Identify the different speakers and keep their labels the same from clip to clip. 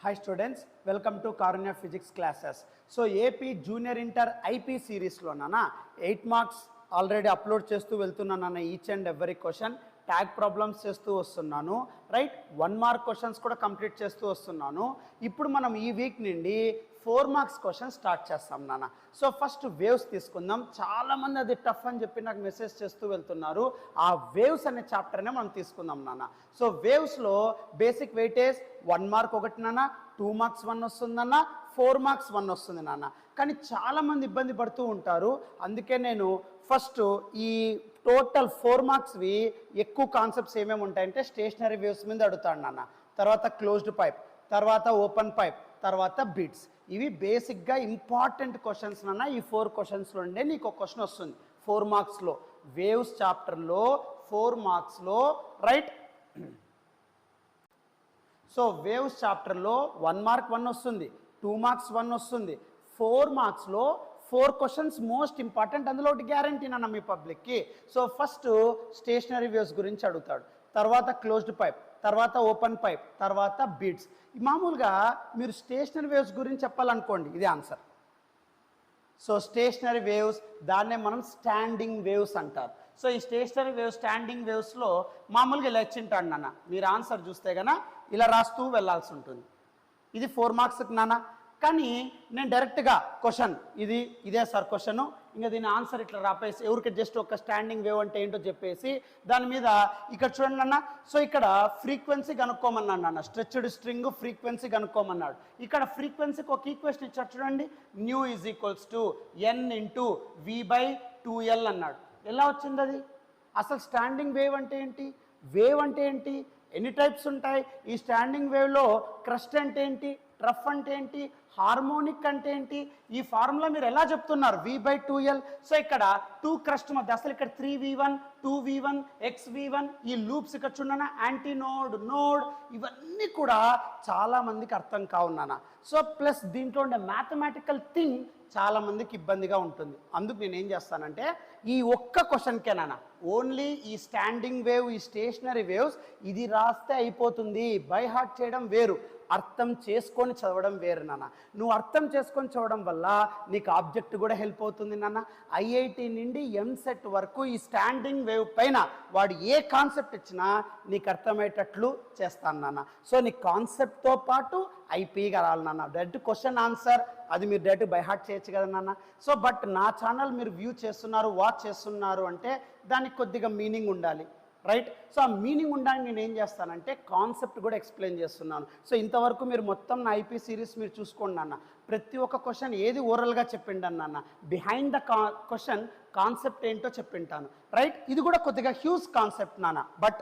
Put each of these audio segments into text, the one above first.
Speaker 1: Hi students, welcome to Karunya Physics classes. So AP Junior Inter IP series lo nana 8 marks already upload చేస్తూ వెళ్తున్నాను each and every question tag problems చేస్తూ వస్తున్నాను right 1 mark questions కూడా complete చేస్తూ వస్తున్నాను. ఇప్పుడు మనం ఈ వీక్ నుండి 4 మార్క్స్ క్వశ్చన్ స్టార్ట్ చేస్తాం నాన్న. సో ఫస్ట్ వేవ్స్ తీసుకుందాం. చాలామంది అది టఫ్ అని చెప్పి నాకు మెసేజ్ చేస్తూ వెళ్తున్నారు. ఆ వేవ్స్ అనే చాప్టర్నే మనం తీసుకుందాం నాన్న. సో వేవ్స్లో బేసిక్ వెయిటేజ్ 1 మార్క్ ఒకటి నాన్న, 2 మార్క్స్ 1 వస్తుందన్న, 4 మార్క్స్ 1 వస్తుంది నాన్న. కానీ చాలామంది ఇబ్బంది పడుతూ ఉంటారు. అందుకే నేను ఫస్ట్ ఈ టోటల్ 4 మార్క్స్వి ఎక్కువ కాన్సెప్ట్స్ ఏమేమి ఉంటాయంటే స్టేషనరీ వేవ్స్ మీద అడుగుతాడు నాన్న, తర్వాత క్లోజ్డ్ పైప్, తర్వాత ఓపెన్ పైప్, తర్వాత బిట్స్. ఇవి బేసిక్గా ఇంపార్టెంట్ క్వశ్చన్స్ నాన్న. ఈ 4 క్వశ్చన్స్లో ఉండే నీకు ఒక క్వశ్చన్ వస్తుంది 4 మార్క్స్లో వేవ్స్ చాప్టర్లో 4 మార్క్స్లో రైట్. సో వేవ్స్ చాప్టర్లో 1 మార్క్ 1 వస్తుంది, 2 మార్క్స్ 1 వస్తుంది, 4 మార్క్స్లో 4 క్వశ్చన్స్ మోస్ట్ ఇంపార్టెంట్. అందులో ఒకటి గ్యారంటీ నాన్న మీ పబ్లిక్కి. సో ఫస్ట్ స్టేషనరీ వేవ్స్ గురించి అడుగుతాడు, తర్వాత క్లోజ్డ్ పైప్, తర్వాత ఓపెన్ పైప్, తర్వాత బీడ్స్. మామూలుగా మీరు స్టేషనరీ వేవ్స్ గురించి చెప్పాలనుకోండి ఇది ఆన్సర్. సో స్టేషనరీ వేవ్స్ దాన్నే మనం స్టాండింగ్ వేవ్స్ అంటారు. సో ఈ స్టేషనరీ వేవ్స్ స్టాండింగ్ వేవ్స్లో మామూలుగా ఇలా ఇచ్చింటాడు నాన్న. మీరు ఆన్సర్ చూస్తే కన్నా ఇలా రాస్తూ వెళ్ళాల్సి ఉంటుంది. ఇది 4 మార్క్స్కి నాన్న. కానీ నేను డైరెక్ట్గా క్వశ్చన్ ఇదే సార్ క్వశ్చను, ఇంకా దీని ఆన్సర్ ఇట్లా రాపేసి ఎవరికి జస్ట్ ఒక స్టాండింగ్ వేవ్ అంటే ఏంటో చెప్పేసి దాని మీద ఇక్కడ చూడండి అన్న. సో ఇక్కడ ఫ్రీక్వెన్సీ కనుక్కోమన్నాడు నాన్న, స్ట్రెచ్డ్ స్ట్రింగ్ ఫ్రీక్వెన్సీ కనుక్కోమన్నాడు. ఇక్కడ ఫ్రీక్వెన్సీకి ఒక ఈక్వేషన్ ఇచ్చాడు చూడండి, new is equals to n into v/2l అన్నాడు. ఎలా వచ్చింది అది? అసలు స్టాండింగ్ వేవ్ అంటే ఏంటి, వేవ్ అంటే ఏంటి, ఎన్ని టైప్స్ ఉంటాయి, ఈ స్టాండింగ్ వేవ్లో క్రస్ట్ అంటే ఏంటి, ట్రఫ్ అంటే ఏంటి, హార్మోనిక్ అంటే ఏంటి, ఈ ఫార్ములా మీరు ఎలా చెప్తున్నారు v/2l. సో ఇక్కడ 2 క్రస్ట్ మధ్య అసలు ఇక్కడ 3v1 2v1 xv1 ఈ లూప్స్ ఇక్కడ చూడనా, యాంటీ నోడ్ నోడ్ ఇవన్నీ కూడా చాలా మందికి అర్థం కావున్నానా. సో ప్లస్ దీంట్లో ఉండే మ్యాథమెటికల్ థింగ్ చాలా మందికి ఇబ్బందిగా ఉంటుంది. అందుకు నేను ఏం చేస్తానంటే ఈ ఒక్క క్వశ్చన్కేనా ఓన్లీ ఈ స్టాండింగ్ వేవ్, ఈ స్టేషనరీ వేవ్స్ ఇది రాస్తే అయిపోతుంది. బై హార్ట్ చేయడం వేరు, అర్థం చేసుకొని చదవడం వేరు నాన్న. నువ్వు అర్థం చేసుకొని చదవడం వల్ల నీకు ఆబ్జెక్ట్ కూడా హెల్ప్ అవుతుంది నాన్న. ఐఐటి నుండి ఎంసెట్ వరకు ఈ స్టాండింగ్ వేవ్ పైన వాడు ఏ కాన్సెప్ట్ ఇచ్చినా నీకు అర్థమయ్యేటట్లు చేస్తాను నాన్న. సో నీ కాన్సెప్ట్తో పాటు ఐపీగా రావాలి నాన్న. డైరెక్ట్ క్వశ్చన్ ఆన్సర్ అది మీరు డైరెక్ట్ బై హార్ట్ చేయొచ్చు కదా నాన్న. సో బట్ నా ఛానల్ మీరు వ్యూ చేస్తున్నారు, వాచ్ చేస్తున్నారు అంటే దానికి కొద్దిగా మీనింగ్ ఉండాలి రైట్. సో ఆ మీనింగ్ ఉండడానికి నేను ఏం చేస్తానంటే కాన్సెప్ట్ కూడా ఎక్స్ప్లెయిన్ చేస్తున్నాను. సో ఇంతవరకు మీరు మొత్తం నా ఐపీ సిరీస్ మీరు చూసుకోండి అన్న. ప్రతి ఒక్క క్వశ్చన్ ఏది ఓరల్గా చెప్పిండను అన్న, బిహైండ్ ద క్వశ్చన్ కాన్సెప్ట్ ఏంటో చెప్పింటాను రైట్. ఇది కూడా కొద్దిగా హ్యూజ్ కాన్సెప్ట్ నాన్న, but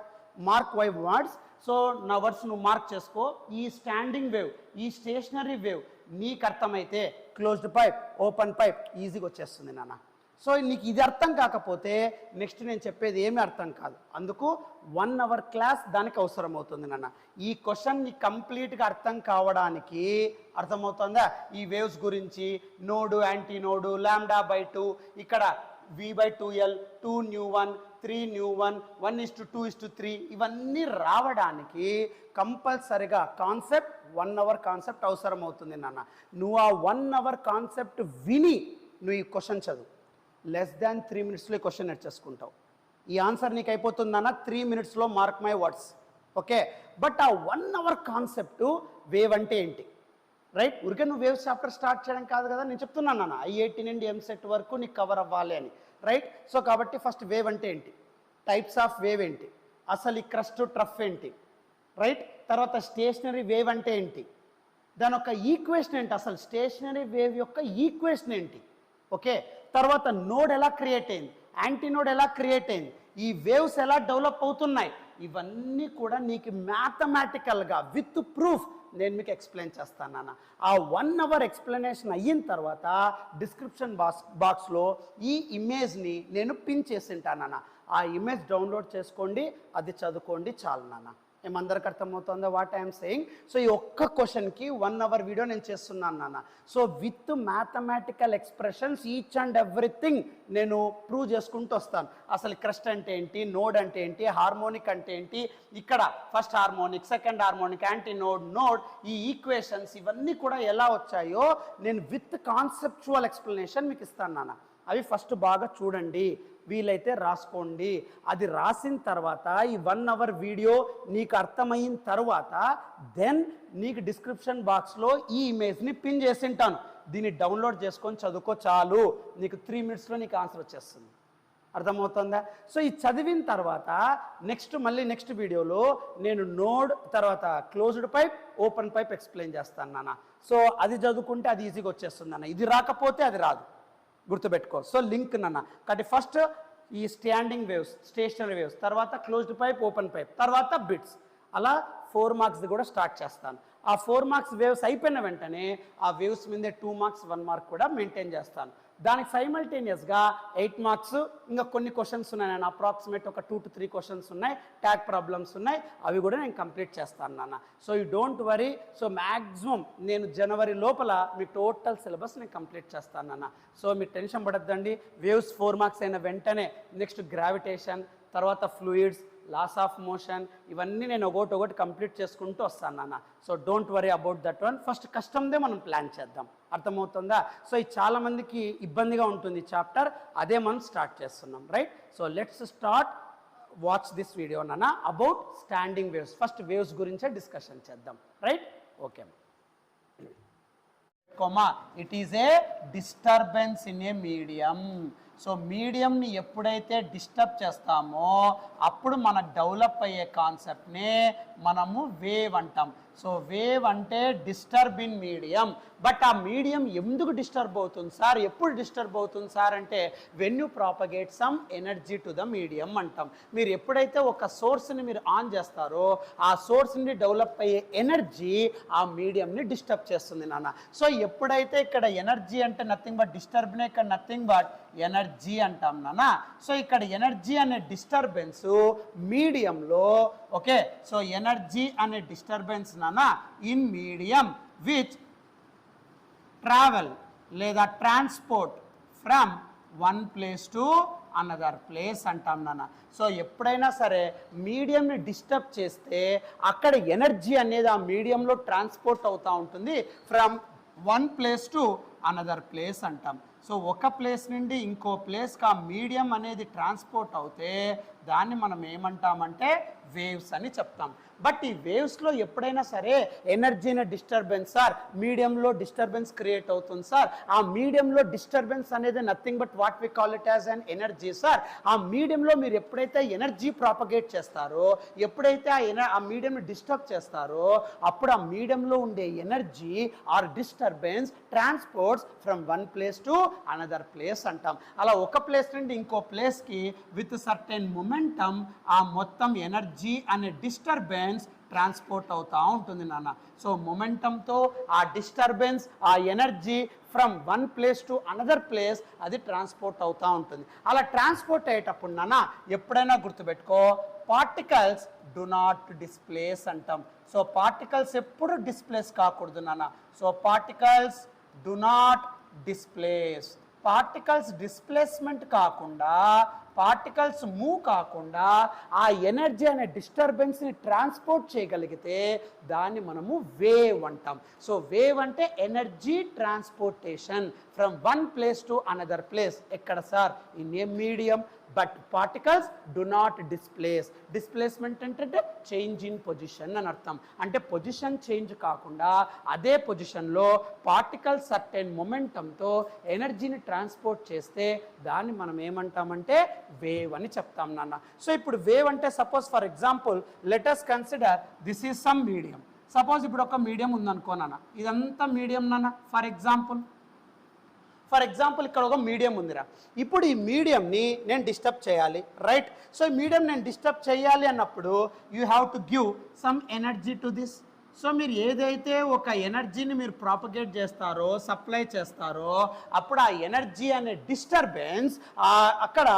Speaker 1: mark my words. So నా వర్డ్స్ నువ్వు మార్క్ చేసుకో. ఈ స్టాండింగ్ వేవ్, ఈ స్టేషనరీ వేవ్ నీకు అర్థమైతే క్లోజ్డ్ పైప్, ఓపెన్ పైప్ ఈజీగా వచ్చేస్తుంది నాన్న. సో నీకు ఇది అర్థం కాకపోతే నెక్స్ట్ నేను చెప్పేది ఏమీ అర్థం కాదు. అందుకు 1 అవర్ క్లాస్ దానికి అవసరం అవుతుంది నాన్న. ఈ క్వశ్చన్ నీకు కంప్లీట్గా అర్థం కావడానికి అర్థమవుతుందా, ఈ వేవ్స్ గురించి, నోడు యాంటీ నోడు, λ/2, ఇక్కడ v/2l, 2 న్యూ 1 3 న్యూ 1 1:2:3 ఇవన్నీ రావడానికి కంపల్సరిగా కాన్సెప్ట్ 1 అవర్ కాన్సెప్ట్ అవసరం అవుతుంది నాన్న. నువ్వు ఆ 1 అవర్ కాన్సెప్ట్ విని నువ్వు ఈ క్వశ్చన్ చదువు. లెస్ దాన్ 3 మినిట్స్లో క్వశ్చన్ నేర్చేసుకుంటావు. ఈ ఆన్సర్ నీకు అయిపోతుందన్న 3 మినిట్స్లో, mark my words okay. But ఆ 1 అవర్ కాన్సెప్ట్ వేవ్ అంటే ఏంటి రైట్. ఊరికే నువ్వు వేవ్ చాప్టర్ స్టార్ట్ చేయడం కాదు కదా, నేను చెప్తున్నాను నాన్న ఐఐటి నుండి ఎంసెట్ వరకు నీకు కవర్ అవ్వాలి అని రైట్. సో కాబట్టి ఫస్ట్ వేవ్ అంటే ఏంటి, టైప్స్ ఆఫ్ వేవ్ ఏంటి, అసలు ఈ క్రస్ట్ ట్రఫ్ ఏంటి రైట్, తర్వాత స్టేషనరీ వేవ్ అంటే ఏంటి, దాని యొక్క ఈక్వేషన్ ఏంటి, అసలు స్టేషనరీ వేవ్ యొక్క ఈక్వేషన్ ఏంటి ఓకే. తర్వాత నోడ్ ఎలా క్రియేట్ అయింది, యాంటీ నోడ్ ఎలా క్రియేట్ అయింది, ఈ వేవ్స్ ఎలా డెవలప్ అవుతున్నాయి, ఇవన్నీ కూడా నీకు మ్యాథమెటికల్గా విత్ ప్రూఫ్ నేను మీకు ఎక్స్ప్లెయిన్ చేస్తాను నాన్న. ఆ 1 అవర్ ఎక్స్ప్లెనేషన్ అయిన తర్వాత డిస్క్రిప్షన్ బాక్స్లో ఈ ఇమేజ్ని నేను పిన్ చేసి ఉంటాను నాన్న. ఆ ఇమేజ్ డౌన్లోడ్ చేసుకోండి, అది చదువుకోండి చాలు నాన్న. ఏమందరికి అర్థమవుతుందో వాట్ ఐఎమ్ సెయింగ్? సో ఈ ఒక్క క్వశ్చన్కి 1 hour వీడియో నేను చేస్తున్నాను నాన్న. So with mathematical expressions each and everything నేను ప్రూవ్ చేసుకుంటూ వస్తాను. అసలు క్రస్ట్ అంటే ఏంటి, నోడ్ అంటే ఏంటి, హార్మోనిక్ అంటే ఏంటి, ఇక్కడ first harmonic, second harmonic, anti node, ఈ ఈక్వేషన్స్ ఇవన్నీ కూడా ఎలా వచ్చాయో నేను విత్ కాన్సెప్చువల్ ఎక్స్ప్లెనేషన్ మీకు ఇస్తాను నాన్న. అవి ఫస్ట్ బాగా చూడండి, వీలైతే రాసుకోండి. అది రాసిన తర్వాత ఈ 1 hour వీడియో నీకు అర్థమైన తర్వాత దెన్ నీకు డిస్క్రిప్షన్ బాక్స్లో ఈ ఇమేజ్ని పిన్ చేసి ఉంటాను. దీన్ని డౌన్లోడ్ చేసుకొని చదువుకో, చాలు. నీకు 3 minutesలో నీకు ఆన్సర్ వచ్చేస్తుంది. అర్థమవుతుందా? సో ఈ చదివిన తర్వాత నెక్స్ట్ వీడియోలో నేను నోడ్ తర్వాత closed pipe, open pipe explain చేస్తాను నాన్న. సో అది చదువుకుంటే అది ఈజీగా వచ్చేస్తుంది అన్న. ఇది రాకపోతే అది రాదు, గుర్తుపెట్టుకో. సో లింక్ నాన్న. కాబట్టి ఫస్ట్ ఈ స్టాండింగ్ వేవ్స్, స్టేషనరీ వేవ్స్, తర్వాత క్లోజ్డ్ పైప్, ఓపెన్ పైప్, తర్వాత బిట్స్, అలా 4 marks కూడా స్టార్ట్ చేస్తాను. ఆ 4 marks వేవ్స్ అయిపోయిన వెంటనే ఆ వేవ్స్ మీదే 2 marks 1 mark కూడా మెయింటైన్ చేస్తాను. దానికి సైమల్టేనియస్గా 8 marks ఇంకా కొన్ని క్వశ్చన్స్ ఉన్నాయి నేను అప్రాక్సిమేట్ ఒక 2 to 3 క్వశ్చన్స్ ఉన్నాయి, ట్యాగ్ ప్రాబ్లమ్స్ ఉన్నాయి, అవి కూడా నేను కంప్లీట్ చేస్తాను నాన్న. So you don't worry. So maximum నేను జనవరి లోపల మీ టోటల్ సిలబస్ నేను కంప్లీట్ చేస్తాను నాన్న. సో మీరు టెన్షన్ పడద్దండి. వేవ్స్ 4 marks అయిన వెంటనే నెక్స్ట్ గ్రావిటేషన్, తర్వాత ఫ్లూయిడ్స్, లాస్ ఆఫ్ మోషన్, ఇవన్నీ నేను ఒకటి కంప్లీట్ చేసుకుంటూ వస్తాను నాన్న. So don't worry about that one. First కష్టందే మనం ప్లాన్ చేద్దాం. అర్థమవుతుందా? సో ఇది చాలామందికి ఇబ్బందిగా ఉంటుంది చాప్టర్, అదే మనం స్టార్ట్ చేస్తున్నాం, right? So let's start watch this video నాన్న about standing waves. First waves గురించే డిస్కషన్ చేద్దాం, right? Okay. It is a disturbance in a medium. So మీడియంని ఎప్పుడైతే డిస్టర్బ్ చేస్తామో అప్పుడు మనకు డెవలప్ అయ్యే కాన్సెప్ట్ని మనము వేవ్ అంటాం. సో వేవ్ అంటే డిస్టర్బ్ ఇన్ మీడియం. బట్ ఆ మీడియం ఎందుకు డిస్టర్బ్ అవుతుంది సార్, ఎప్పుడు డిస్టర్బ్ అవుతుంది సార్ అంటే when you propagate some energy to the medium అంటాం. మీరు ఎప్పుడైతే ఒక సోర్స్ని మీరు ఆన్ చేస్తారో ఆ సోర్స్ నుండి డెవలప్ అయ్యే ఎనర్జీ ఆ మీడియంని డిస్టర్బ్ చేస్తుంది నాన్న. సో ఎప్పుడైతే ఇక్కడ ఎనర్జీ అంటే నథింగ్ బట్ డిస్టర్బ్నే, ఇక్కడ నథింగ్ బట్ ఎనర్జీ అంటాం నాన్న. సో ఇక్కడ ఎనర్జీ అనే డిస్టర్బెన్స్ మీడియంలో, ఓకే, సో ఎనర్జీ అనే డిస్టర్బెన్స్ నాన్న ఇన్ మీడియం విచ్ ట్రావెల్ లేదా transport from one place to another place అంటాం నాన్న. సో ఎప్పుడైనా సరే మీడియంని డిస్టర్బ్ చేస్తే అక్కడ ఎనర్జీ అనేది ఆ మీడియంలో ట్రాన్స్పోర్ట్ అవుతూ ఉంటుంది. From one place to another place అంటాం. సో ఒక ప్లేస్ నుండి ఇంకో ప్లేస్కి ఆ మీడియం అనేది ట్రాన్స్పోర్ట్ అవుతే దాన్ని మనం ఏమంటామంటే వేవ్స్ అని చెప్తాం. బట్ ఈ వేవ్స్లో ఎప్పుడైనా సరే ఎనర్జీని డిస్టర్బెన్స్ సార్, మీడియంలో డిస్టర్బెన్స్ క్రియేట్ అవుతుంది సార్. ఆ మీడియంలో డిస్టర్బెన్స్ అనేది nothing but what we call it as an energy sir. ఆ మీడియంలో మీరు ఎప్పుడైతే ఎనర్జీ ప్రాపగేట్ చేస్తారో, ఎప్పుడైతే ఆ మీడియంని డిస్టర్బ్ చేస్తారో అప్పుడు ఆ మీడియంలో ఉండే energy or disturbance transports from one place to another place అంటాం. అలా ఒక ప్లేస్ నుండి ఇంకో ప్లేస్కి విత్ సర్టెన్ మొమెంటమ్ ఆ మొత్తం ఎనర్జీ అనే డిస్టర్బెన్స్ ట్రాన్స్పోర్ట్ అవుతూ ఉంటుంది నాన్న. సో మొమెంటంతో ఆ డిస్టర్బెన్స్, ఆ energy from one place to another place అది ట్రాన్స్పోర్ట్ అవుతూ ఉంటుంది. అలా ట్రాన్స్పోర్ట్ అయ్యేటప్పుడు నాన్న ఎప్పుడైనా గుర్తుపెట్టుకో, పార్టికల్స్ డు నాట్ డిస్ప్లేస్ అంటాం. సో పార్టికల్స్ ఎప్పుడు డిస్ప్లేస్ కాకూడదు నాన్న. So particles do not displace. Particles displacement కాకుండా, పార్టికల్స్ మూవ్ కాకుండా ఆ ఎనర్జీ అనే డిస్టర్బెన్స్ని ట్రాన్స్పోర్ట్ చేయగలిగితే దాన్ని మనము వేవ్ అంటాం. సో వేవ్ అంటే energy transportation from one place to another place. ఎక్కడ sir? In a medium. But particles do not displace. Displacement అంటే చేంజ్ ఇన్ పొజిషన్ అని అర్థం. అంటే పొజిషన్ చేంజ్ కాకుండా అదే పొజిషన్లో పార్టికల్స్ సర్టెన్ మొమెంటంతో ఎనర్జీని ట్రాన్స్పోర్ట్ చేస్తే దాన్ని మనం ఏమంటామంటే వేవ్ అని చెప్తాం నాన్న. సో ఇప్పుడు వేవ్ అంటే suppose for example let us consider this is some medium. Suppose ఇప్పుడు ఒక మీడియం ఉందనుకో నాన్న, ఇదంతా మీడియం నాన్న. ఫర్ ఎగ్జాంపుల్ ఇక్కడ ఒక మీడియం ఉందిరా. ఇప్పుడు ఈ మీడియంని నేను డిస్టర్బ్ చేయాలి, రైట్? సో ఈ మీడియం నేను డిస్టర్బ్ చేయాలి అన్నప్పుడు you have to give some energy to this. So మీరు ఏదైతే ఒక ఎనర్జీని మీరు ప్రాపగేట్ చేస్తారో, సప్లై చేస్తారో, అప్పుడు ఆ ఎనర్జీ అనే డిస్టర్బెన్స్ అక్కడ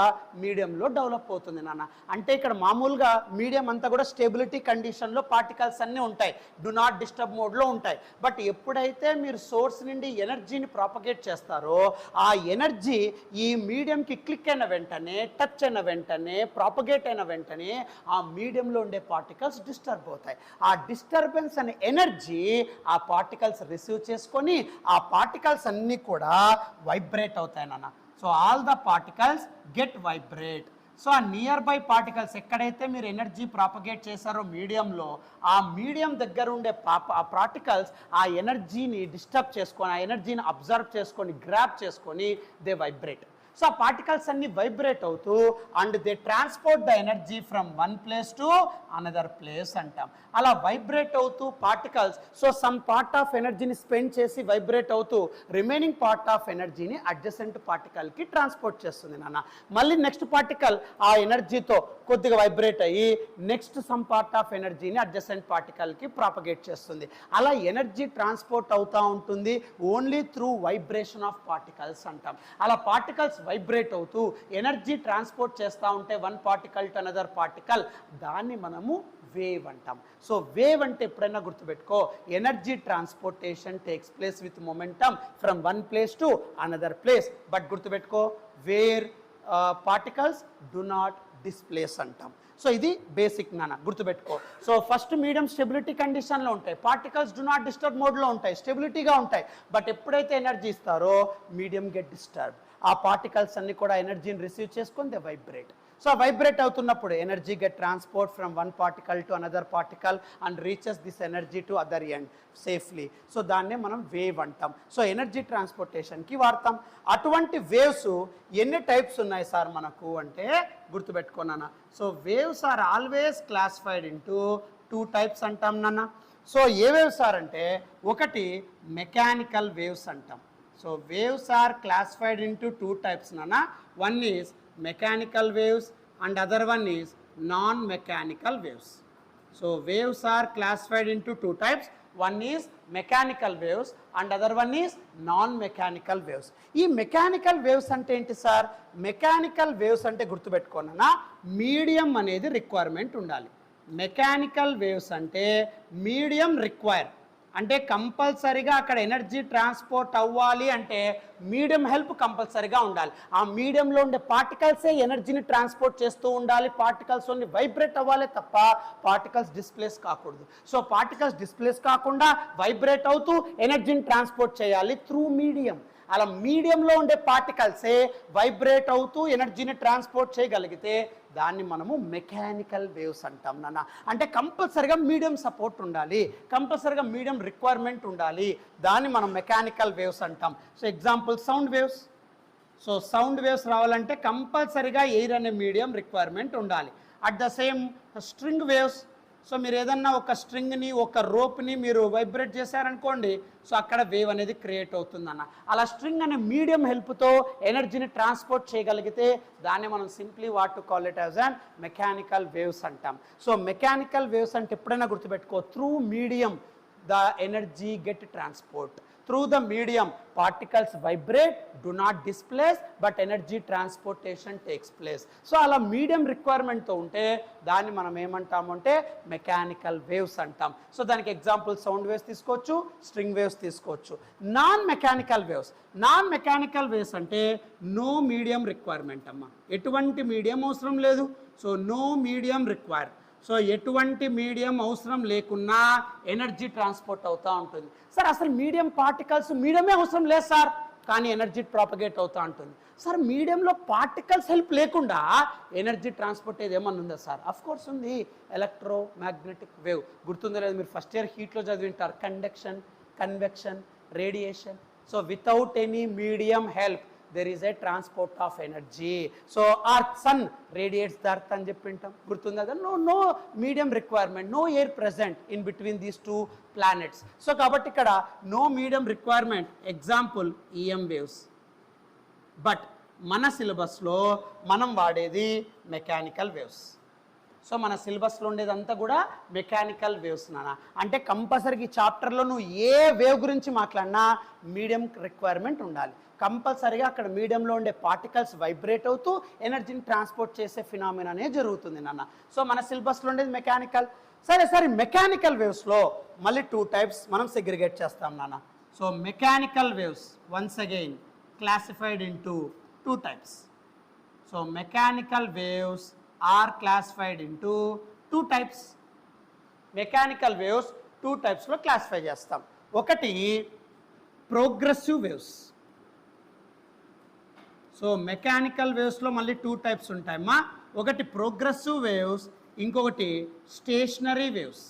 Speaker 1: మీడియంలో డెవలప్ అవుతుంది నాన్న. అంటే ఇక్కడ మామూలుగా మీడియం అంతా కూడా స్టెబిలిటీ కండిషన్లో పార్టికల్స్ అన్నీ ఉంటాయి, డు నాట్ డిస్టర్బ్ మోడ్లో ఉంటాయి. బట్ ఎప్పుడైతే మీరు సోర్స్ నుండి ఎనర్జీని ప్రాపగేట్ చేస్తారో, ఆ ఎనర్జీ ఈ మీడియంకి క్లిక్ అయిన వెంటనే, టచ్ అయిన వెంటనే, ప్రాపగేట్ అయిన వెంటనే ఆ మీడియంలో ఉండే పార్టికల్స్ డిస్టర్బ్ అవుతాయి. ఆ డిస్టర్బెన్స్ అనే ఎనర్జీ ఆ పార్టికల్స్ రిసీవ్ చేసుకొని ఆ పార్టికల్స్ అన్నీ కూడా వైబ్రేట్ అవుతాయి నాన్న. So all the particles get vibrate. So ఆ నియర్ బై పార్టికల్స్ ఎక్కడైతే మీరు ఎనర్జీ ప్రాపగేట్ చేశారో మీడియంలో, ఆ మీడియం దగ్గర ఉండే ఆ పార్టికల్స్ ఆ ఎనర్జీని డిస్టర్బ్ చేసుకొని, ఆ ఎనర్జీని అబ్జర్వ్ చేసుకొని, గ్రాప్ చేసుకొని దే వైబ్రేట్. సో ఆ పార్టికల్స్ అన్ని వైబ్రేట్ అవుతూ and they transport the energy from one place to another place అంటాం. అలా వైబ్రేట్ అవుతూ particles, so some part of ఎనర్జీని స్పెండ్ చేసి వైబ్రేట్ అవుతూ రిమైనింగ్ పార్ట్ ఆఫ్ ఎనర్జీని అడ్జసెంట్ పార్టికల్కి ట్రాన్స్పోర్ట్ చేస్తుంది నాన్న. మళ్ళీ నెక్స్ట్ పార్టికల్ ఆ ఎనర్జీతో కొద్దిగా వైబ్రేట్ అయ్యి నెక్స్ట్ సమ్ పార్ట్ ఆఫ్ ఎనర్జీని అడ్జసెంట్ పార్టికల్కి ప్రాపగేట్ చేస్తుంది. అలా ఎనర్జీ ట్రాన్స్పోర్ట్ అవుతూ ఉంటుంది only through vibration of particles అంటాం. అలా పార్టికల్స్ వైబ్రేట్ అవుతూ ఎనర్జీ ట్రాన్స్పోర్ట్ చేస్తూ ఉంటే one particle to another particle, దాన్ని మనము వేవ్ అంటాం. సో వేవ్ అంటే ఎప్పుడైనా గుర్తుపెట్టుకో, energy transportation takes place with momentum from one place to another place. But గుర్తుపెట్టుకో, where particles do not displace అంటాం. సో ఇది బేసిక్ నాన్న, గుర్తుపెట్టుకో. సో ఫస్ట్ మీడియం స్టెబిలిటీ కండిషన్లో ఉంటాయి, పార్టికల్స్ డు నాట్ డిస్టర్బ్ మోడ్లో ఉంటాయి, స్టెబిలిటీగా ఉంటాయి. బట్ ఎప్పుడైతే ఎనర్జీ ఇస్తారో మీడియం గెట్ డిస్టర్బ్. ఆ పార్టికల్స్ అన్ని కూడా ఎనర్జీని రిసీవ్ చేసుకొని దే వైబ్రేట్. సో వైబ్రేట్ అవుతున్నప్పుడు energy get transport from one particle to another particle and reaches this energy to other end safely. So దాన్నే మనం వేవ్ అంటాం. సో ఎనర్జీ ట్రాన్స్పోర్టేషన్కి వాడతాం. అటువంటి వేవ్స్ ఎన్ని టైప్స్ ఉన్నాయి సార్ మనకు అంటే గుర్తుపెట్టుకున్నాను. So waves are always classified into two types అంటాం నాన్న. సో ఏ వేవ్స్ ఆర్ అంటే, ఒకటి మెకానికల్ వేవ్స్ అంటాం. So waves are classified into two types nana. One is mechanical waves and other one is non-mechanical waves. So waves are classified into two types. One is mechanical waves and other one is non-mechanical waves. ఈ mechanical waves అంటే ఏంటి sir? Mechanical waves అంటే గుర్తుపెట్టుకోనన్నా, medium అనేది requirement ఉండాలి. Mechanical waves అంటే medium require, అంటే కంపల్సరీగా అక్కడ ఎనర్జీ ట్రాన్స్పోర్ట్ అవ్వాలి అంటే మీడియం హెల్ప్ కంపల్సరీగా ఉండాలి. ఆ మీడియంలో ఉండే పార్టికల్సే ఎనర్జీని ట్రాన్స్పోర్ట్ చేస్తూ ఉండాలి. పార్టికల్స్ ఓన్లీ వైబ్రేట్ అవ్వాలి తప్ప పార్టికల్స్ డిస్ప్లేస్ కాకూడదు. సో పార్టికల్స్ డిస్ప్లేస్ కాకుండా వైబ్రేట్ అవుతూ ఎనర్జీని ట్రాన్స్పోర్ట్ చేయాలి త్రూ మీడియం. అలా మీడియంలో ఉండే పార్టికల్సే వైబ్రేట్ అవుతూ ఎనర్జీని ట్రాన్స్పోర్ట్ చేయగలిగితే దాన్ని మనము మెకానికల్ వేవ్స్ అంటాం నాన్న. అంటే కంపల్సరిగా మీడియం సపోర్ట్ ఉండాలి, కంపల్సరిగా మీడియం రిక్వైర్మెంట్ ఉండాలి, దాన్ని మనం మెకానికల్ వేవ్స్ అంటాం. So example sound waves. So sound waves రావాలంటే కంపల్సరిగా ఎయిర్ అనే మీడియం రిక్వైర్మెంట్ ఉండాలి. At the same string waves. So మీరు ఏదన్నా ఒక స్ట్రింగ్ని, ఒక రోప్ని మీరు వైబ్రేట్ చేశారనుకోండి, సో అక్కడ వేవ్ అనేది క్రియేట్ అవుతుందన్న. అలా స్ట్రింగ్ అనే మీడియం హెల్ప్తో ఎనర్జీని ట్రాన్స్పోర్ట్ చేయగలిగితే దాన్ని మనం simply what to call it as an mechanical waves అంటాం. సో మెకానికల్ వేవ్స్ అంటే ఎప్పుడైనా గుర్తుపెట్టుకో, through medium the energy get transport. Through the medium, particles vibrate, do not displace, but energy transportation takes place. So అలా medium రిక్వైర్మెంట్తో ఉంటే దాన్ని మనం ఏమంటాము అంటే మెకానికల్ వేవ్స్ అంటాం. సో దానికి ఎగ్జాంపుల్ సౌండ్ వేవ్స్ తీసుకోవచ్చు, స్ట్రింగ్ వేవ్స్ తీసుకోవచ్చు. Non mechanical waves. Non mechanical waves అంటే నో మీడియం రిక్వైర్మెంట్ అమ్మా, ఎటువంటి మీడియం అవసరం లేదు. So no medium require. So ఎటువంటి మీడియం అవసరం లేకున్నా ఎనర్జీ ట్రాన్స్పోర్ట్ అవుతూ ఉంటుంది. సార్ అసలు మీడియం పార్టికల్స్ మీడియమే అవసరం లేదు సార్, కానీ ఎనర్జీ ప్రాపగేట్ అవుతూ ఉంటుంది. సార్ మీడియంలో పార్టికల్స్ హెల్ప్ లేకుండా ఎనర్జీ ట్రాన్స్పోర్ట్ ఏది ఏమన్నా ఉందా సార్? అఫ్ కోర్స్ ఉంది, ఎలక్ట్రో మ్యాగ్నెటిక్ వేవ్. గుర్తుందో లేదు, మీరు ఫస్ట్ ఇయర్ హీట్లో చదివింటారు, conduction, convection, radiation. So without any medium help there is a transport of energy. So earth, sun radiates the earth అని చెప్పింటాం, గుర్తుందా? no medium requirement, no air present in between these two planets. So కాబట్టి ఇక్కడ no medium requirement. Example EM waves. But మన సిలబస్లో మనం వాడేది mechanical waves. So మన సిలబస్లో ఉండేదంతా కూడా మెకానికల్ వేవ్స్ నాన్న. అంటే కంపల్సరీగా ఈ చాప్టర్లో నువ్వు ఏ వేవ్ గురించి మాట్లాడినా మీడియం రిక్వైర్మెంట్ ఉండాలి. కంపల్సరీగా అక్కడ మీడియంలో ఉండే పార్టికల్స్ వైబ్రేట్ అవుతూ ఎనర్జీని ట్రాన్స్పోర్ట్ చేసే ఫినామినానే జరుగుతుంది నాన్న. సో మన సిలబస్లో ఉండేది మెకానికల్. సరే మెకానికల్ వేవ్స్లో మళ్ళీ 2 టైప్స్ మనం సెగ్రిగేట్ చేస్తాం నాన్న. So mechanical waves once again classified into 2 types. So mechanical waves are classified into 2 types. Mechanical waves 2 టైప్స్లో క్లాసిఫై చేస్తాం. ఒకటి ప్రోగ్రెసివ్ వేవ్స్. సో మెకానికల్ వేవ్స్లో మళ్ళీ 2 టైప్స్ ఉంటాయమ్మా. ఒకటి ప్రోగ్రెసివ్ వేవ్స్, ఇంకొకటి స్టేషనరీ వేవ్స్.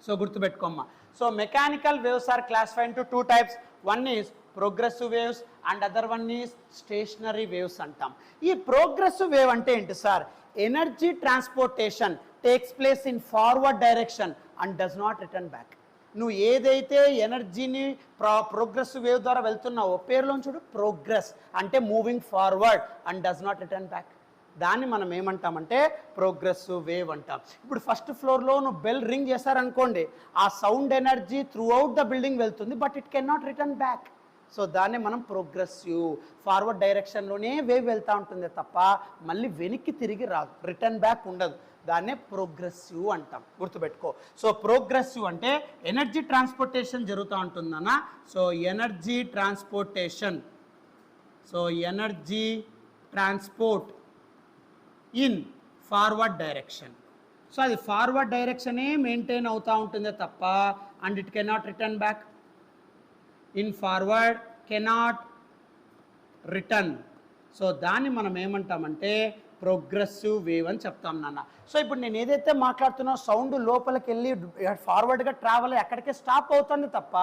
Speaker 1: సో గుర్తుపెట్టుకోమ్మా. So mechanical waves are classified into 2 types. One is progressive waves and other one is stationary waves అంటాం. ఈ ప్రోగ్రెసివ్ వేవ్ అంటే ఏంటి sir? Energy transportation takes place in forward direction and does not return back. నువ్వు ఏదైతే ఎనర్జీని progressive wave ద్వారా వెళ్తున్నావో పేరులో చూడు, ప్రోగ్రెస్ అంటే moving forward and does not return back. దాన్ని మనం ఏమంటామంటే ప్రోగ్రెసివ్ వేవ్ అంటాం. ఇప్పుడు ఫస్ట్ ఫ్లోర్లో నువ్వు బెల్ రింగ్ చేశారనుకోండి, ఆ sound energy through out the building వెళ్తుంది, but it can not return back. So దాన్ని మనం ప్రోగ్రెసివ్, ఫార్వర్డ్ డైరెక్షన్లోనే వేవ్ వెళ్తూ ఉంటుంది తప్ప మళ్ళీ వెనక్కి తిరిగి రాదు, రిటర్న్ బ్యాక్ ఉండదు. దాన్నే ప్రోగ్రెసివ్ అంటాం, గుర్తుపెట్టుకో. సో ప్రోగ్రెసివ్ అంటే ఎనర్జీ ట్రాన్స్పోర్టేషన్ జరుగుతూ ఉంటుందన్న. So energy transportation, so energy transport in forward direction. So అది ఫార్వర్డ్ డైరెక్షనే మెయింటైన్ అవుతూ ఉంటుందే తప్ప and it cannot return back. In forward cannot return. So దాన్ని మనం ఏమంటామంటే ప్రోగ్రెసివ్ వేవ్ అని చెప్తాం నాన్న. సో ఇప్పుడు నేను ఏదైతే మాట్లాడుతున్నా సౌండ్ లోపలికి వెళ్ళి ఫార్వర్డ్గా ట్రావెల్ అక్కడికే స్టాప్ అవుతుంది తప్ప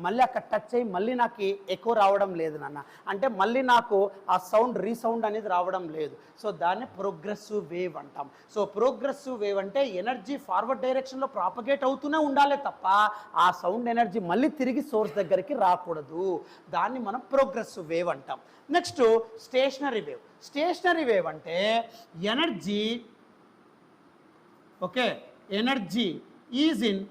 Speaker 1: మళ్ళీ అక్కడ టచ్ అయ్యి మళ్ళీ నాకు ఎక్కువ రావడం లేదు నాన్న. అంటే మళ్ళీ నాకు ఆ సౌండ్ రీసౌండ్ అనేది రావడం లేదు. సో దాన్ని ప్రోగ్రెసివ్ వేవ్ అంటాం. సో ప్రోగ్రెసివ్ వేవ్ అంటే ఎనర్జీ ఫార్వర్డ్ డైరెక్షన్లో ప్రాపగేట్ అవుతూనే ఉండాలి తప్ప ఆ సౌండ్ ఎనర్జీ మళ్ళీ తిరిగి సోర్స్ దగ్గరికి రాకూడదు. దాన్ని మనం ప్రోగ్రెసివ్ వేవ్ అంటాం. Next stationary wave. Stationary wave అంటే energy, okay, energy is in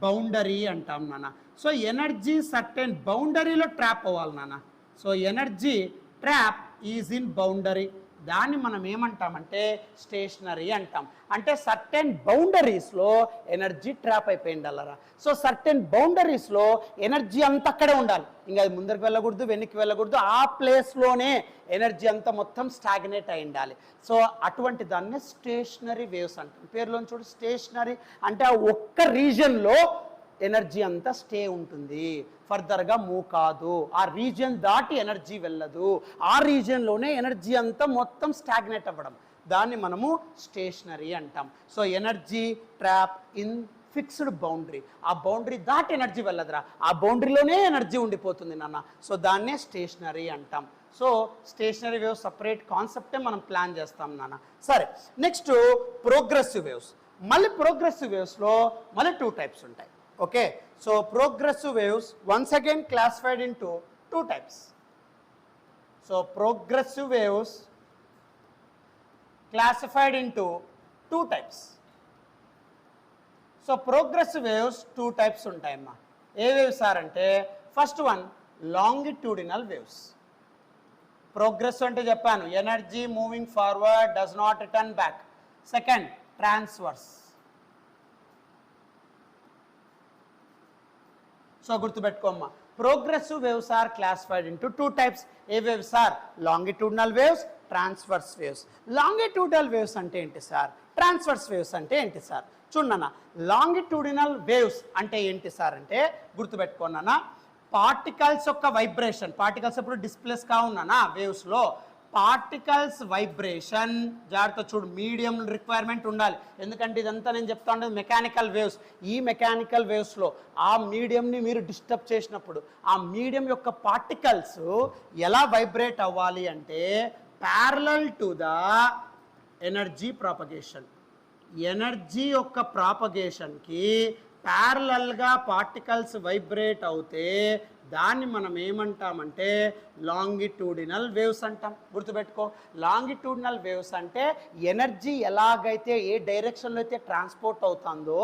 Speaker 1: boundary అంటాం నాన్న. సో ఎనర్జీ సర్టెన్ బౌండరీలో ట్రాప్ అవ్వాలి నాన్న. So energy trap is in boundary. దాన్ని మనం ఏమంటామంటే స్టేషనరీ అంటాం. అంటే సర్టెన్ బౌండరీస్లో ఎనర్జీ ట్రాప్ అయిపోయింది అల్లరా. సో సర్టెన్ బౌండరీస్లో ఎనర్జీ అంతా అక్కడే ఉండాలి, ఇంకా అది ముందరికి వెళ్ళకూడదు, వెనక్కి వెళ్ళకూడదు, ఆ ప్లేస్లోనే ఎనర్జీ అంతా మొత్తం స్టాగ్నేట్ అయి ఉండాలి. సో అటువంటి దాన్ని స్టేషనరీ వేవ్స్ అంటాం. పేరులో చూడు, స్టేషనరీ అంటే ఆ ఒక్క రీజన్లో ఎనర్జీ అంతా స్టే ఉంటుంది, ఫర్దర్గా మూవ్ కాదు, ఆ రీజియన్ దాటి ఎనర్జీ వెళ్ళదు, ఆ రీజియన్లోనే ఎనర్జీ అంతా మొత్తం స్టాగ్నేట్ అవ్వడం, దాన్ని మనము స్టేషనరీ అంటాం. So energy trap in fixed boundary, ఆ బౌండరీ దాటి ఎనర్జీ వెళ్ళదురా, ఆ బౌండరీలోనే ఎనర్జీ ఉండిపోతుంది నాన్న. సో దాన్నే స్టేషనరీ అంటాం. సో స్టేషనరీ వేవ్స్ సపరేట్ కాన్సెప్టే మనం ప్లాన్ చేస్తాం నాన్న. సరే, నెక్స్ట్ ప్రోగ్రెసివ్ వేవ్స్. మళ్ళీ ప్రోగ్రెసివ్ వేవ్స్లో మళ్ళీ 2 టైప్స్ ఉంటాయి. Okay, so progressive waves once again classified into 2 types. So progressive waves classified into 2 types. So progressive waves 2 types ఉంటాయమ్మా. ఏ వేవ్స్ ఆర్ అంటే first one longitudinal waves. Progressive అంటే చెప్పాను, energy moving forward does not return back. Second transverse. So గుర్తుపెట్టుకోమ్మా, progressive waves are classified into 2 types. ఏ waves are longitudinal waves, transverse waves. Longitudinal waves అంటే ఏంటి sir? Transverse waves అంటే ఏంటి sir? చూడన్నా, longitudinal waves అంటే ఏంటి సార్ అంటే గుర్తుపెట్టుకోన్నా, పార్టికల్స్ యొక్క వైబ్రేషన్, పార్టికల్స్ ఎప్పుడు డిస్ప్లేస్ కావున్నానా వేవ్స్లో, పార్టికల్స్ వైబ్రేషన్ జాగ్రత్త చూడు, మీడియం రిక్వైర్మెంట్ ఉండాలి. ఎందుకంటే ఇదంతా నేను చెప్తా ఉండేది మెకానికల్ వేవ్స్. ఈ మెకానికల్ వేవ్స్లో ఆ మీడియంని మీరు డిస్టర్బ్ చేసినప్పుడు ఆ మీడియం యొక్క పార్టికల్స్ ఎలా వైబ్రేట్ అవ్వాలి అంటే parallel to the energy propagation. Energy యొక్క ప్రాపగేషన్కి ప్యారలల్గా పార్టికల్స్ వైబ్రేట్ అవుతే దాన్ని మనం ఏమంటామంటే లాంగిట్యూడినల్ వేవ్స్ అంటాం. గుర్తుపెట్టుకో, లాంగిట్యూడినల్ వేవ్స్ అంటే ఎనర్జీ ఎలాగైతే ఏ డైరెక్షన్లో అయితే ట్రాన్స్పోర్ట్ అవుతుందో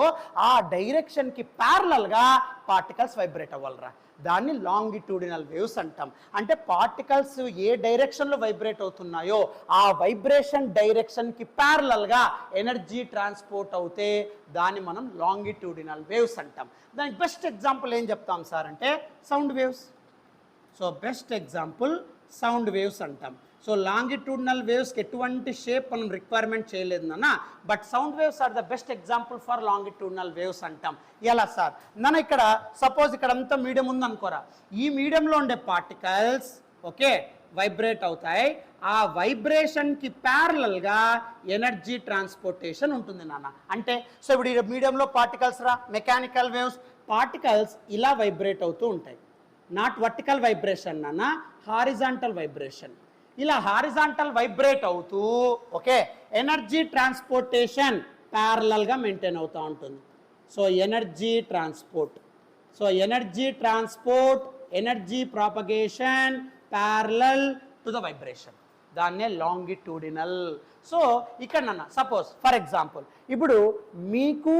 Speaker 1: ఆ డైరెక్షన్కి ప్యారలల్గా పార్టికల్స్ వైబ్రేట్ అవ్వాలరా, దాన్ని లాంగిట్యూడినల్ వేవ్స్ అంటాం. అంటే పార్టికల్స్ ఏ డైరెక్షన్లో వైబ్రేట్ అవుతున్నాయో ఆ వైబ్రేషన్ డైరెక్షన్కి ప్యారలల్గా ఎనర్జీ ట్రాన్స్పోర్ట్ అవుతే దాన్ని మనం లాంగిట్యూడినల్ వేవ్స్ అంటాం. దానికి బెస్ట్ ఎగ్జాంపుల్ ఏం చెప్తాం సార్ అంటే sound waves. So best example sound waves అంటాం. సో లాంగిట్యూడినల్ వేవ్స్కి ఎటువంటి షేప్ మనం రిక్వైర్మెంట్ చేయలేదు నాన్న, but sound waves are the best example for longitudinal waves అంటాం. ఎలా సార్ నాన్న, ఇక్కడ సపోజ్ ఇక్కడ అంతా మీడియం ఉంది అనుకోరా, ఈ మీడియంలో ఉండే పార్టికల్స్ ఓకే వైబ్రేట్ అవుతాయి, ఆ వైబ్రేషన్కి ప్యారలల్గా ఎనర్జీ ట్రాన్స్పోర్టేషన్ ఉంటుంది నాన్న. అంటే సో ఇప్పుడు ఈ మీడియంలో పార్టికల్స్ రా, మెకానికల్ వేవ్స్, పార్టికల్స్ ఇలా వైబ్రేట్ అవుతూ ఉంటాయి. నాట్ వర్టికల్ వైబ్రేషన్ నాన్న, హారిజాంటల్ వైబ్రేషన్. ఇలా హారిజాంటల్ వైబ్రేట్ అవుతూ ఓకే ఎనర్జీ ట్రాన్స్పోర్టేషన్ ప్యారలల్గా మెయింటైన్ అవుతూ ఉంటుంది. So energy transport, so energy transport, energy propagation parallel to the vibration, దాన్నే లాంగిట్యూడినల్. సో ఇక్కడ నన్న సపోజ్ ఫర్ ఎగ్జాంపుల్ ఇప్పుడు మీకు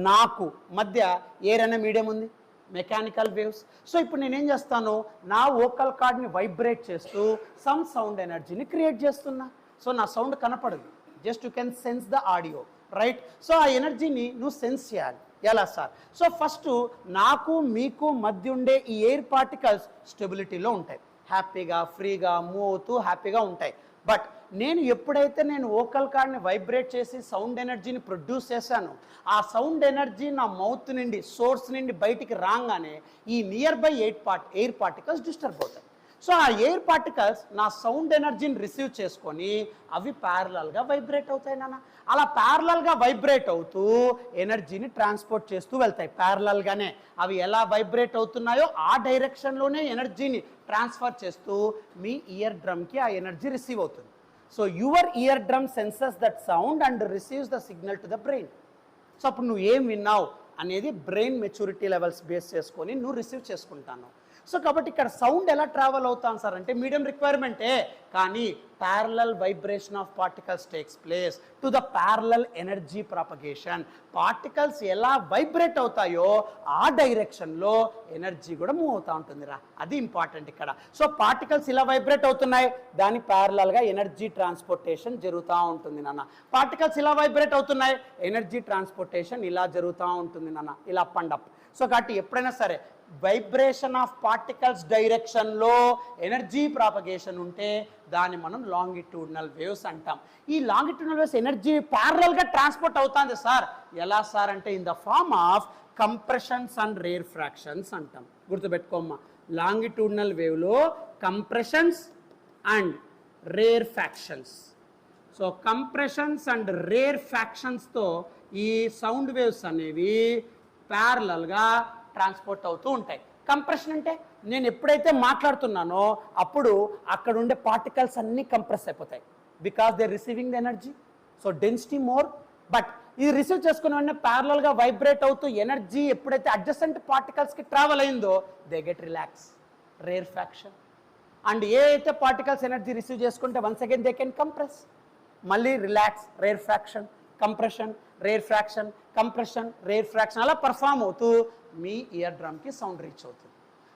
Speaker 1: నాకు మధ్య ఎయిర్ అనే మీడియం ఉంది, మెకానికల్ వేవ్స్. సో ఇప్పుడు నేనేం చేస్తాను, నా వోకల్ కార్డ్ని వైబ్రేట్ చేస్తూ సమ్ సౌండ్ ఎనర్జీని క్రియేట్ చేస్తున్నా. సో నా సౌండ్ కనపడదు, just you can sense the audio right. So ఆ ఎనర్జీని నువ్వు సెన్స్ చేయాలి. ఎలా సార్? సో ఫస్ట్ నాకు మీకు మధ్య ఉండే ఈ ఎయిర్ పార్టికల్స్ స్టెబిలిటీలో ఉంటాయి, హ్యాపీగా ఫ్రీగా మూవ్ అవుతూ హ్యాపీగా ఉంటాయి. బట్ నేను ఎప్పుడైతే నేను వోకల్ కార్డ్ని వైబ్రేట్ చేసి సౌండ్ ఎనర్జీని ప్రొడ్యూస్ చేశాను, ఆ సౌండ్ ఎనర్జీ నా మౌత్ నుండి సోర్స్ నుండి బయటికి రాగానే ఈ near by air particles disturb అవుతాయి. సో ఆ ఎయిర్ పార్టికల్స్ నా సౌండ్ ఎనర్జీని రిసీవ్ చేసుకొని అవి ప్యారలల్గా వైబ్రేట్ అవుతాయి నాన్న. అలా ప్యారలల్గా వైబ్రేట్ అవుతూ ఎనర్జీని ట్రాన్స్పోర్ట్ చేస్తూ వెళ్తాయి. ప్యారలల్గానే అవి ఎలా వైబ్రేట్ అవుతున్నాయో ఆ డైరెక్షన్లోనే ఎనర్జీని ట్రాన్స్ఫర్ చేస్తూ మీ ఇయర్ డ్రమ్కి ఆ ఎనర్జీ రిసీవ్ అవుతుంది. So your ear drum senses that sound and receives the signal to the brain. So అప్పుడు నువ్వు ఏం విన్నావు అనేది బ్రెయిన్ మెచ్యూరిటీ లెవెల్స్ బేస్ చేసుకొని నువ్వు రిసీవ్ చేసుకుంటాను. సో కాబట్టి ఇక్కడ సౌండ్ ఎలా ట్రావెల్ అవుతాం సార్ అంటే మీడియం రిక్వైర్మెంటే, కానీ parallel vibration of particles takes place to the parallel energy propagation. Particles ఎలా వైబ్రేట్ అవుతాయో ఆ డైరెక్షన్లో ఎనర్జీ కూడా మూవ్ అవుతూ ఉంటుందిరా, అది ఇంపార్టెంట్ ఇక్కడ. సో పార్టికల్స్ ఇలా వైబ్రేట్ అవుతున్నాయి, దాని ప్యారలల్గా ఎనర్జీ ట్రాన్స్పోర్టేషన్ జరుగుతూ ఉంటుంది నాన్న. పార్టికల్స్ ఇలా వైబ్రేట్ అవుతున్నాయి, ఎనర్జీ ట్రాన్స్పోర్టేషన్ ఇలా జరుగుతూ ఉంటుంది నాన్న, ఇలా అప్ అండ్ అప్. సో కాబట్టి ఎప్పుడైనా సరే వైబ్రేషన్ ఆఫ్ పార్టికల్స్ డైరెక్షన్లో ఎనర్జీ ప్రాపగేషన్ ఉంటే దాన్ని మనం లాంగిట్యూడినల్ వేవ్స్ అంటాం. ఈ లాంగిట్యూడినల్ వేవ్స్ ఎనర్జీ ప్యారలల్గా ట్రాన్స్పోర్ట్ అవుతుంది సార్. ఎలా సార్ అంటే in the form of compressions and rarefactions అంటాం. గుర్తుపెట్టుకోమ్మా, లాంగిట్యూడినల్ వేవ్లో compressions and rarefactions. So compressions and రేర్ ఫ్రాక్షన్స్తో ఈ సౌండ్ వేవ్స్ అనేవి ప్యారలల్గా ట్రాన్స్పోర్ట్ అవుతూ ఉంటాయి. కంప్రెషన్ అంటే నేను ఎప్పుడైతే మాట్లాడుతున్నానో అప్పుడు అక్కడ ఉండే పార్టికల్స్ అన్నీ కంప్రెస్ అయిపోతాయి, because they receiving the energy. So density more, but ఇది రిసీవ్ చేసుకున్న వెంటనే ప్యారలల్గా వైబ్రేట్ అవుతూ ఎనర్జీ ఎప్పుడైతే అడ్జసెంట్ పార్టికల్స్కి ట్రావెల్ అయిందో they get relax, rarefaction. And ఏ అయితే పార్టికల్స్ ఎనర్జీ రిసీవ్ చేసుకుంటే once again they can compress, మళ్ళీ relax, rarefaction, compression, rarefaction, compression, rarefaction, అలా పర్ఫామ్ అవుతూ మీ ఇయర్ డ్రమ్కి సౌండ్ రీచ్ అవుతుంది.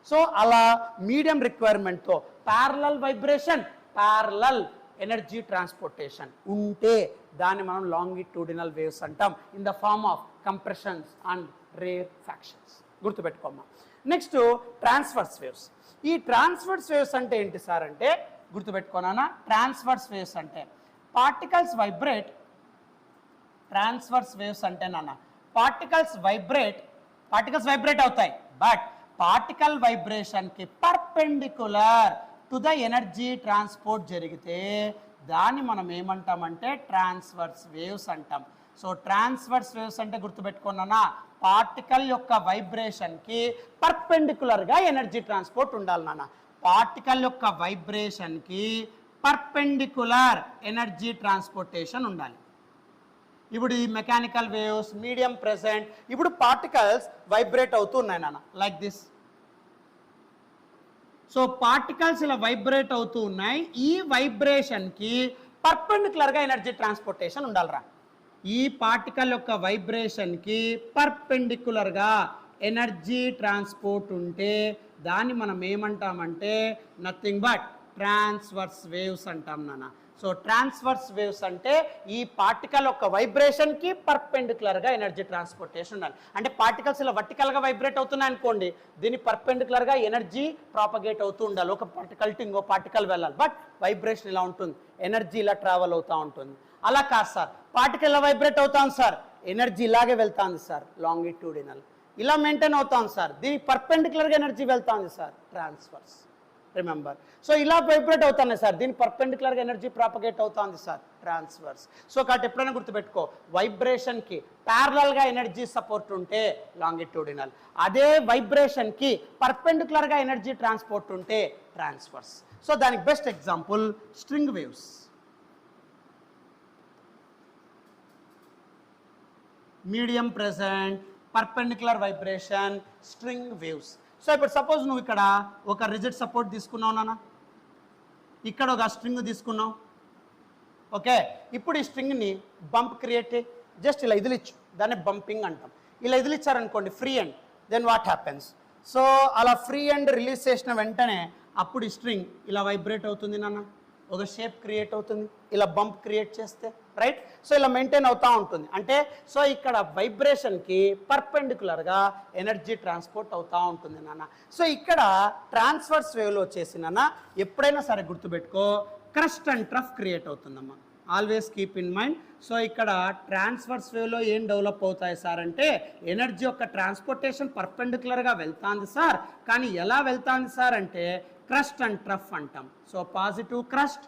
Speaker 1: సో అలా మీడియం రిక్వైర్మెంట్తో parallel vibration, parallel energy transportation ఉంటే దాన్ని మనం లాంగిట్యూడినల్ వేవ్స్ అంటాం in the form of compressions and rarefactions. గుర్తుపెట్టుకోమ్మా. Next transverse waves. ఈ ట్రాన్స్వర్స్ వేవ్స్ అంటే ఏంటి సార్ అంటే గుర్తుపెట్టుకోనా, ట్రాన్స్వర్స్ వేవ్స్ అంటే పార్టికల్స్ వైబ్రేట్. ట్రాన్స్వర్స్ వేవ్స్ అంటే నాన్న పార్టికల్స్ వైబ్రేట్ అవుతాయి, బట్ పార్టికల్ వైబ్రేషన్కి perpendicular to the energy transport జరిగితే దాన్ని మనం ఏమంటామంటే ట్రాన్స్వర్స్ వేవ్స్ అంటాం. సో ట్రాన్స్వర్స్ వేవ్స్ అంటే గుర్తుపెట్టుకున్నానా, పార్టికల్ యొక్క వైబ్రేషన్కి పర్పెండిక్యులర్గా ఎనర్జీ ట్రాన్స్పోర్ట్ ఉండాలి నాన్న. పార్టికల్ యొక్క వైబ్రేషన్కి పర్పెండిక్యులర్ ఎనర్జీ ట్రాన్స్పోర్టేషన్ ఉండాలి. ఇప్పుడు ఈ మెకానికల్ వేవ్స్ మీడియం ప్రెసెంట్, ఇప్పుడు పార్టికల్స్ వైబ్రేట్ అవుతూ ఉన్నాయి నాన్న, లైక్ దిస్. సో పార్టికల్స్ ఇలా వైబ్రేట్ అవుతూ ఉన్నాయి. ఈ వైబ్రేషన్కి పర్పెండిక్యులర్గా ఎనర్జీ ట్రాన్స్పోర్టేషన్ ఉండాలిరా. ఈ పార్టికల్ యొక్క వైబ్రేషన్కి పర్పెండిక్యులర్గా ఎనర్జీ ట్రాన్స్పోర్ట్ ఉంటే దాన్ని మనం ఏమంటామంటే నథింగ్ బట్ ట్రాన్స్వర్స్ వేవ్స్ అంటాం నాన్న. సో ట్రాన్స్వర్స్ వేవ్స్ అంటే ఈ పార్టికల్ యొక్క వైబ్రేషన్కి పర్పెండిక్యులర్గా ఎనర్జీ ట్రాన్స్పోర్టేషన్ ఉండాలి. అంటే పార్టికల్స్ ఇలా వర్టికల్గా వైబ్రేట్ అవుతున్నాయి అనుకోండి, దీని పర్పెండిక్యులర్గా ఎనర్జీ ప్రాపగేట్ అవుతూ ఉండాలి. ఒక పార్టికల్ టు ఇంకో పార్టికల్ వెళ్ళాలి, బట్ వైబ్రేషన్ ఇలా ఉంటుంది, ఎనర్జీ ఇలా ట్రావెల్ అవుతూ ఉంటుంది. అలా కాదు సార్, పార్టికల్ ఇలా వైబ్రేట్ అవుతాం సార్, ఎనర్జీ ఇలాగే వెళ్తాంది సార్, లాంగిట్యూడినల్ ఇలా మెయింటైన్ అవుతాం సార్, దీనికి పర్పెండిక్యులర్గా ఎనర్జీ వెళ్తాంది సార్, ట్రాన్స్వర్స్. రిమెంబర్, సో ఇలా వైబ్రేట్ అవుతున్నాయి సార్, దీని పర్పెండిక్యులర్గా ఎనర్జీ ప్రాపగేట్ అవుతుంది సార్, ట్రాన్స్వర్స్. సో కాబట్టి ఎప్పుడైనా గుర్తుపెట్టుకో, వైబ్రేషన్కి ప్యారలల్గా ఎనర్జీ సపోర్ట్ ఉంటే లాంగిట్యూడినల్, అదే వైబ్రేషన్కి పర్పెండిక్యులర్గా ఎనర్జీ ట్రాన్స్పోర్ట్ ఉంటే ట్రాన్స్వర్స్. సో దానికి best example string waves. Medium present, perpendicular vibration, string waves. So ఇప్పుడు సపోజ్ నువ్వు ఇక్కడ ఒక రిజిడ్ సపోర్ట్ తీసుకున్నావు నాన్న, ఇక్కడ ఒక స్ట్రింగ్ తీసుకున్నావు, ఓకే. ఇప్పుడు ఈ స్ట్రింగ్ని బంప్ క్రియేట్ జస్ట్ ఇలా ఇదిలిచ్చు, దాన్ని బంపింగ్ అంటాం. ఇలా ఇదిలిచ్చారనుకోండి free end, then what happens? So అలా ఫ్రీ ఎండ్ రిలీజ్ చేసిన వెంటనే అప్పుడు ఈ స్ట్రింగ్ ఇలా వైబ్రేట్ అవుతుంది నాన్న, ఒక షేప్ క్రియేట్ అవుతుంది, ఇలా బంప్ క్రియేట్ చేస్తే, రైట్. సో ఇలా మెయింటైన్ అవుతూ ఉంటుంది. అంటే సో ఇక్కడ వైబ్రేషన్కి పర్పెండిక్యులర్గా ఎనర్జీ ట్రాన్స్పోర్ట్ అవుతూ ఉంటుంది నాన్న. సో ఇక్కడ ట్రాన్స్వర్స్ వేవ్లో వచ్చేసి నాన్న ఎప్పుడైనా సరే గుర్తుపెట్టుకో, క్రస్ట్ అండ్ ట్రఫ్ క్రియేట్ అవుతుందమ్మా, always keep in mind. So ఇక్కడ ట్రాన్స్వర్స్ వేవ్లో ఏం డెవలప్ అవుతాయి సార్ అంటే, ఎనర్జీ యొక్క ట్రాన్స్పోర్టేషన్ పర్పెండిక్యులర్గా వెళ్తాంది సార్, కానీ ఎలా వెళ్తాంది సార్ అంటే క్రస్ట్ అండ్ ట్రఫ్ అంటాం. So positive crest,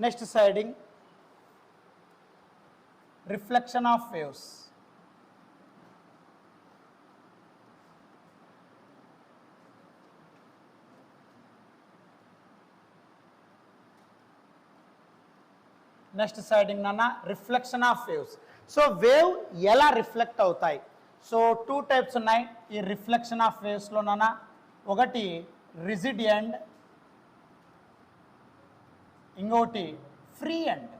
Speaker 1: next side heading, reflection of waves, next side heading నాన్న reflection of waves. So wave ఎలా రిఫ్లెక్ట్ అవుతాయి? సో టూ టైప్స్ ఉన్నాయి ఈ రిఫ్లెక్షన్ ఆఫ్ వేవ్స్లో నాన్న. ఒకటి రిజిడ్ ఎండ్, ఇంకోటి free end.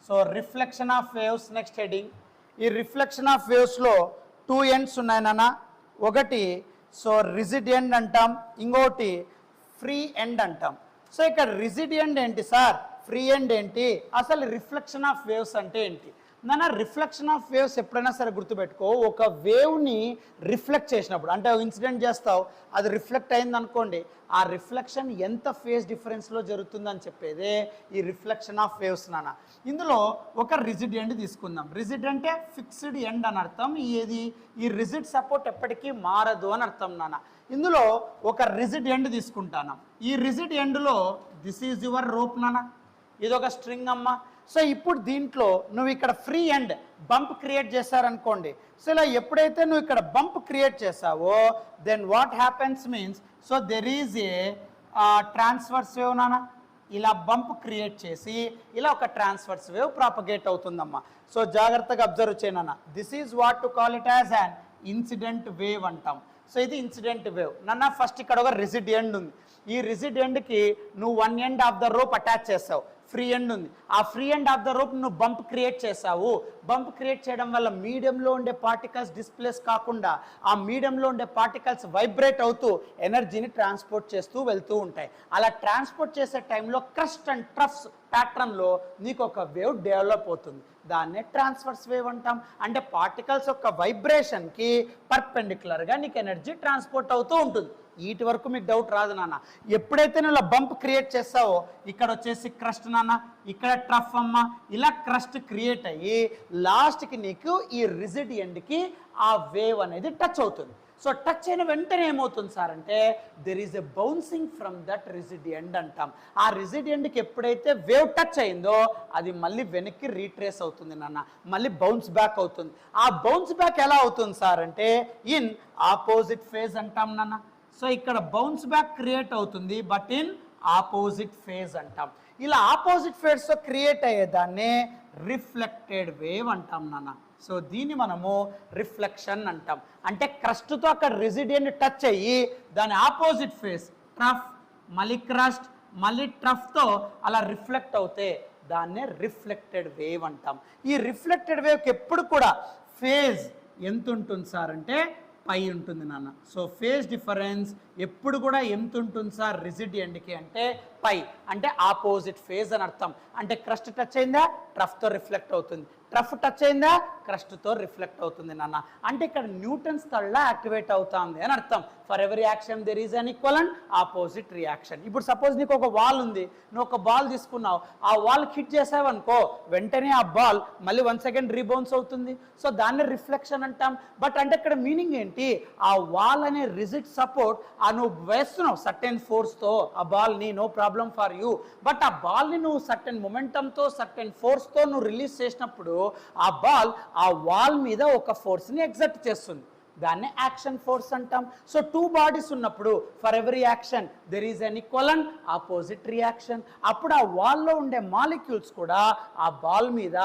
Speaker 1: So reflection of waves next heading. ఈ రిఫ్లెక్షన్ ఆఫ్ వేవ్స్లో టూ ఎండ్స్ ఉన్నాయి నాన్న. ఒకటి సో రిజిడ్ ఎండ్ అంటాం, ఇంకోటి ఫ్రీ ఎండ్ అంటాం. సో ఇక్కడ రిజిడ్ ఎండ్ ఏంటి సార్, ఫ్రీ ఎండ్ ఏంటి, అసలు రిఫ్లెక్షన్ ఆఫ్ వేవ్స్ అంటే ఏంటి నాన్న? రిఫ్లెక్షన్ ఆఫ్ వేవ్స్ ఎప్పుడైనా సరే గుర్తుపెట్టుకో, ఒక వేవ్ని రిఫ్లెక్ట్ చేసినప్పుడు, అంటే ఇన్సిడెంట్ చేస్తావు, అది రిఫ్లెక్ట్ అయింది అనుకోండి, ఆ రిఫ్లెక్షన్ ఎంత ఫేజ్ డిఫరెన్స్లో జరుగుతుందని చెప్పేదే ఈ రిఫ్లెక్షన్ ఆఫ్ వేవ్స్ నాన్న. ఇందులో ఒక రిజిడ్ ఎండ్ తీసుకుందాం. రిజిడ్ అంటే ఫిక్స్డ్ ఎండ్ అని అర్థం. ఈ రిజిడ్ సపోర్ట్ ఎప్పటికీ మారదు అని అర్థం నాన్న. ఇందులో ఒక రిజిడ్ ఎండ్ తీసుకుంటాను. ఈ రిజిడ్ ఎండ్లో దిస్ ఈజ్ యువర్ రోప్ నాన్న, ఇది ఒక స్ట్రింగ్ అమ్మ. సో ఇప్పుడు దీంట్లో నువ్వు ఇక్కడ ఫ్రీ ఎండ్ బంప్ క్రియేట్ చేశారనుకోండి. సో ఇలా ఎప్పుడైతే నువ్వు ఇక్కడ బంప్ క్రియేట్ చేసావో then what happens means, so there is a transverse wave నాన్న. ఇలా బంప్ క్రియేట్ చేసి ఇలా ఒక ట్రాన్స్వర్స్ వేవ్ ప్రాపగేట్ అవుతుందమ్మా. సో జాగ్రత్తగా అబ్జర్వ్ చేయనన్న, this is what to call it as an incident wave అంటాం. సో ఇది ఇన్సిడెంట్ వేవ్ నాన్న. ఫస్ట్ ఇక్కడ ఒక రిజిడ్ ఎండ్ ఉంది, ఈ రిజిడ్ ఎండ్కి నువ్వు one end of the rope attach చేసావు, ఫ్రీ ఎండ్ ఉంది. ఆ free end of the rope నువ్వు బంప్ క్రియేట్ చేసావు. బంప్ క్రియేట్ చేయడం వల్ల మీడియంలో ఉండే పార్టికల్స్ డిస్ప్లేస్ కాకుండా ఆ మీడియంలో ఉండే పార్టికల్స్ వైబ్రేట్ అవుతూ ఎనర్జీని ట్రాన్స్పోర్ట్ చేస్తూ వెళ్తూ ఉంటాయి. అలా ట్రాన్స్పోర్ట్ చేసే టైంలో క్రస్ట్ అండ్ ట్రఫ్స్ ప్యాటర్న్లో నీకు ఒక వేవ్ డెవలప్ అవుతుంది, దాన్నే ట్రాన్స్వర్స్ వేవ్ అంటాం. అంటే పార్టికల్స్ యొక్క వైబ్రేషన్కి పర్పెండిక్యులర్గా నీకు ఎనర్జీ ట్రాన్స్పోర్ట్ అవుతూ ఉంటుంది. వీటి వరకు మీకు డౌట్ రాదు నాన్న. ఎప్పుడైతే నువ్వు బంప్ క్రియేట్ చేస్తావో ఇక్కడ వచ్చేసి క్రస్ట్ నాన్న, ఇక్కడ ట్రఫ్ అమ్మ, ఇలా క్రస్ట్ క్రియేట్ అయ్యి లాస్ట్కి నీకు ఈ రిజిడ్ ఎండ్కి ఆ వేవ్ అనేది టచ్ అవుతుంది. సో టచ్ అయిన వెంటనే ఏమవుతుంది సార్ అంటే there is a bouncing from that rigid end అంటాం. ఆ రిజిడ్ ఎండ్కి ఎప్పుడైతే వేవ్ టచ్ అయిందో అది మళ్ళీ వెనక్కి రీట్రేస్ అవుతుంది నాన్న, మళ్ళీ బౌన్స్ బ్యాక్ అవుతుంది. ఆ బౌన్స్ బ్యాక్ ఎలా అవుతుంది సార్ అంటే ఇన్ ఆపోజిట్ ఫేజ్ అంటాం నాన్న. సో ఇక్కడ బౌన్స్ బ్యాక్ క్రియేట్ అవుతుంది, బట్ ఇన్ ఆపోజిట్ ఫేజ్ అంటాం. ఇలా ఆపోజిట్ ఫేజ్తో క్రియేట్ అయ్యేదాన్ని రిఫ్లెక్టెడ్ వేవ్ అంటాం నాన్న. సో దీన్ని మనము రిఫ్లెక్షన్ అంటాం. అంటే క్రస్ట్తో అక్కడ రెసిడియెంట్ టచ్ అయ్యి దాని ఆపోజిట్ ఫేస్ ట్రఫ్, మళ్ళీ క్రస్ట్, మళ్ళీ ట్రఫ్తో అలా రిఫ్లెక్ట్ అవుతే దాన్నే రిఫ్లెక్టెడ్ వేవ్ అంటాం. ఈ రిఫ్లెక్టెడ్ వేవ్కి ఎప్పుడు కూడా ఫేజ్ ఎంత ఉంటుంది సార్ అంటే పై ఉంటుంది నాన్న. సో ఫేజ్ డిఫరెన్స్ ఎప్పుడు కూడా ఎంత ఉంటుంది సార్ రెసిడియంట్కి అంటే పై, అంటే ఆపోజిట్ ఫేజ్ అని అర్థం. అంటే క్రస్ట్ టచ్ అయిందా ట్రఫ్తో రిఫ్లెక్ట్ అవుతుంది, ట్రఫ్ టచ్ అయిందా క్రస్ట్తో రిఫ్లెక్ట్ అవుతుంది నాన్న. అంటే ఇక్కడ న్యూటన్స్ థర్డ్ లా యాక్టివేట్ అవుతుంది అని అర్థం. For every action there is an equal and opposite reaction. ఇప్పుడు సపోజ్ నీకు ఒక వాల్ ఉంది, నువ్వు ఒక బాల్ తీసుకున్నావు, ఆ వాల్ హిట్ చేసావు అనుకో వెంటనే ఆ బాల్ మళ్ళీ 1 సెకండ్ రీబౌన్స్ అవుతుంది. సో దాన్ని రిఫ్లెక్షన్ అంటాం. బట్ అంటే ఇక్కడ మీనింగ్ ఏంటి, ఆ వాల్ అనే రిజిడ్ సపోర్ట్ నువ్వు వేస్తున్నావు సర్టెన్ ఫోర్స్తో ఆ బాల్ని, no problem for you. But ఆ బాల్ని నువ్వు సర్టెన్ మొమెంటంతో సర్టెన్ ఫోర్స్తో నువ్వు రిలీజ్ చేసినప్పుడు ఆ బాల్ ఆ వాల్ మీద ఒక ఫోర్స్ని ఎగ్జర్ట్ చేస్తుంది, దాన్ని యాక్షన్ ఫోర్స్ అంటాం. సో 2 బాడీస్ ఉన్నప్పుడు for every action there is an equal and opposite reaction. అప్పుడు ఆ వాల్లో ఉండే మాలిక్యూల్స్ కూడా ఆ బాల్ మీద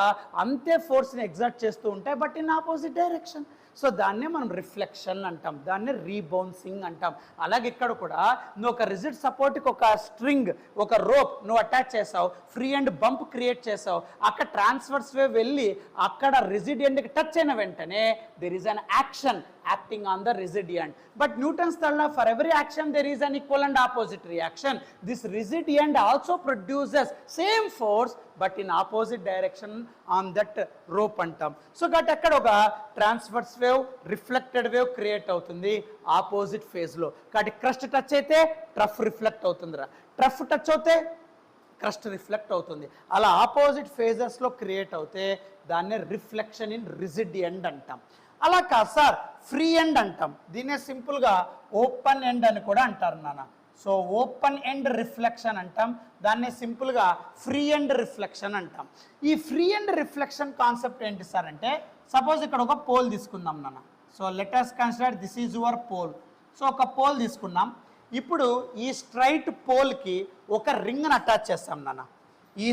Speaker 1: అంతే ఫోర్స్ని ఎగ్జర్ట్ చేస్తూ ఉంటాయి, but in opposite direction. So దాన్నే మనం రిఫ్లెక్షన్ అంటాం, దాన్నే రీబౌన్సింగ్ అంటాం. అలాగే ఇక్కడ కూడా నువ్వు ఒక రిజిడ్ సపోర్ట్కి ఒక స్ట్రింగ్, ఒక రోప్ నువ్వు అటాచ్ చేసావు, ఫ్రీ అండ్ బంప్ క్రియేట్ చేసావు, అక్కడ ట్రాన్స్వర్స్ వేవ్ వెళ్ళి అక్కడ రెసిడియంట్కి టచ్ అయిన వెంటనే there is an action acting on the residient. But Newton's third law, for every action there is an equal and opposite reaction. This residient also produces same force but in opposite direction on that rope antam. So got akkada oka transverse wave, reflected wave create avutundi opposite phase lo. Kati crust touch aithe trough reflect avutundra, trough touch avute crust reflect అవుతుంది. అలా opposite ఫేజెస్లో create అవుతే దాన్నే reflection in రెసిడియంట్ అంటాం. అలా కాదు sir free end అంటాం, దీన్నే సింపుల్గా ఓపెన్ ఎండ్ అని కూడా అంటారు నాన్న. సో ఓపెన్ ఎండ్ రిఫ్లెక్షన్ అంటాం, దాన్ని సింపుల్గా ఫ్రీ ఎండ్ రిఫ్లెక్షన్ అంటాం. ఈ ఫ్రీ ఎండ్ రిఫ్లెక్షన్ కాన్సెప్ట్ ఏంటి సార్ అంటే, సపోజ్ ఇక్కడ ఒక పోల్ తీసుకుందాం నాన్న. So let us consider this is your pole. So ఒక పోల్ తీసుకున్నాం, ఇప్పుడు ఈ స్ట్రైట్ పోల్కి ఒక రింగ్ని అటాచ్ చేస్తాం నాన్న. ఈ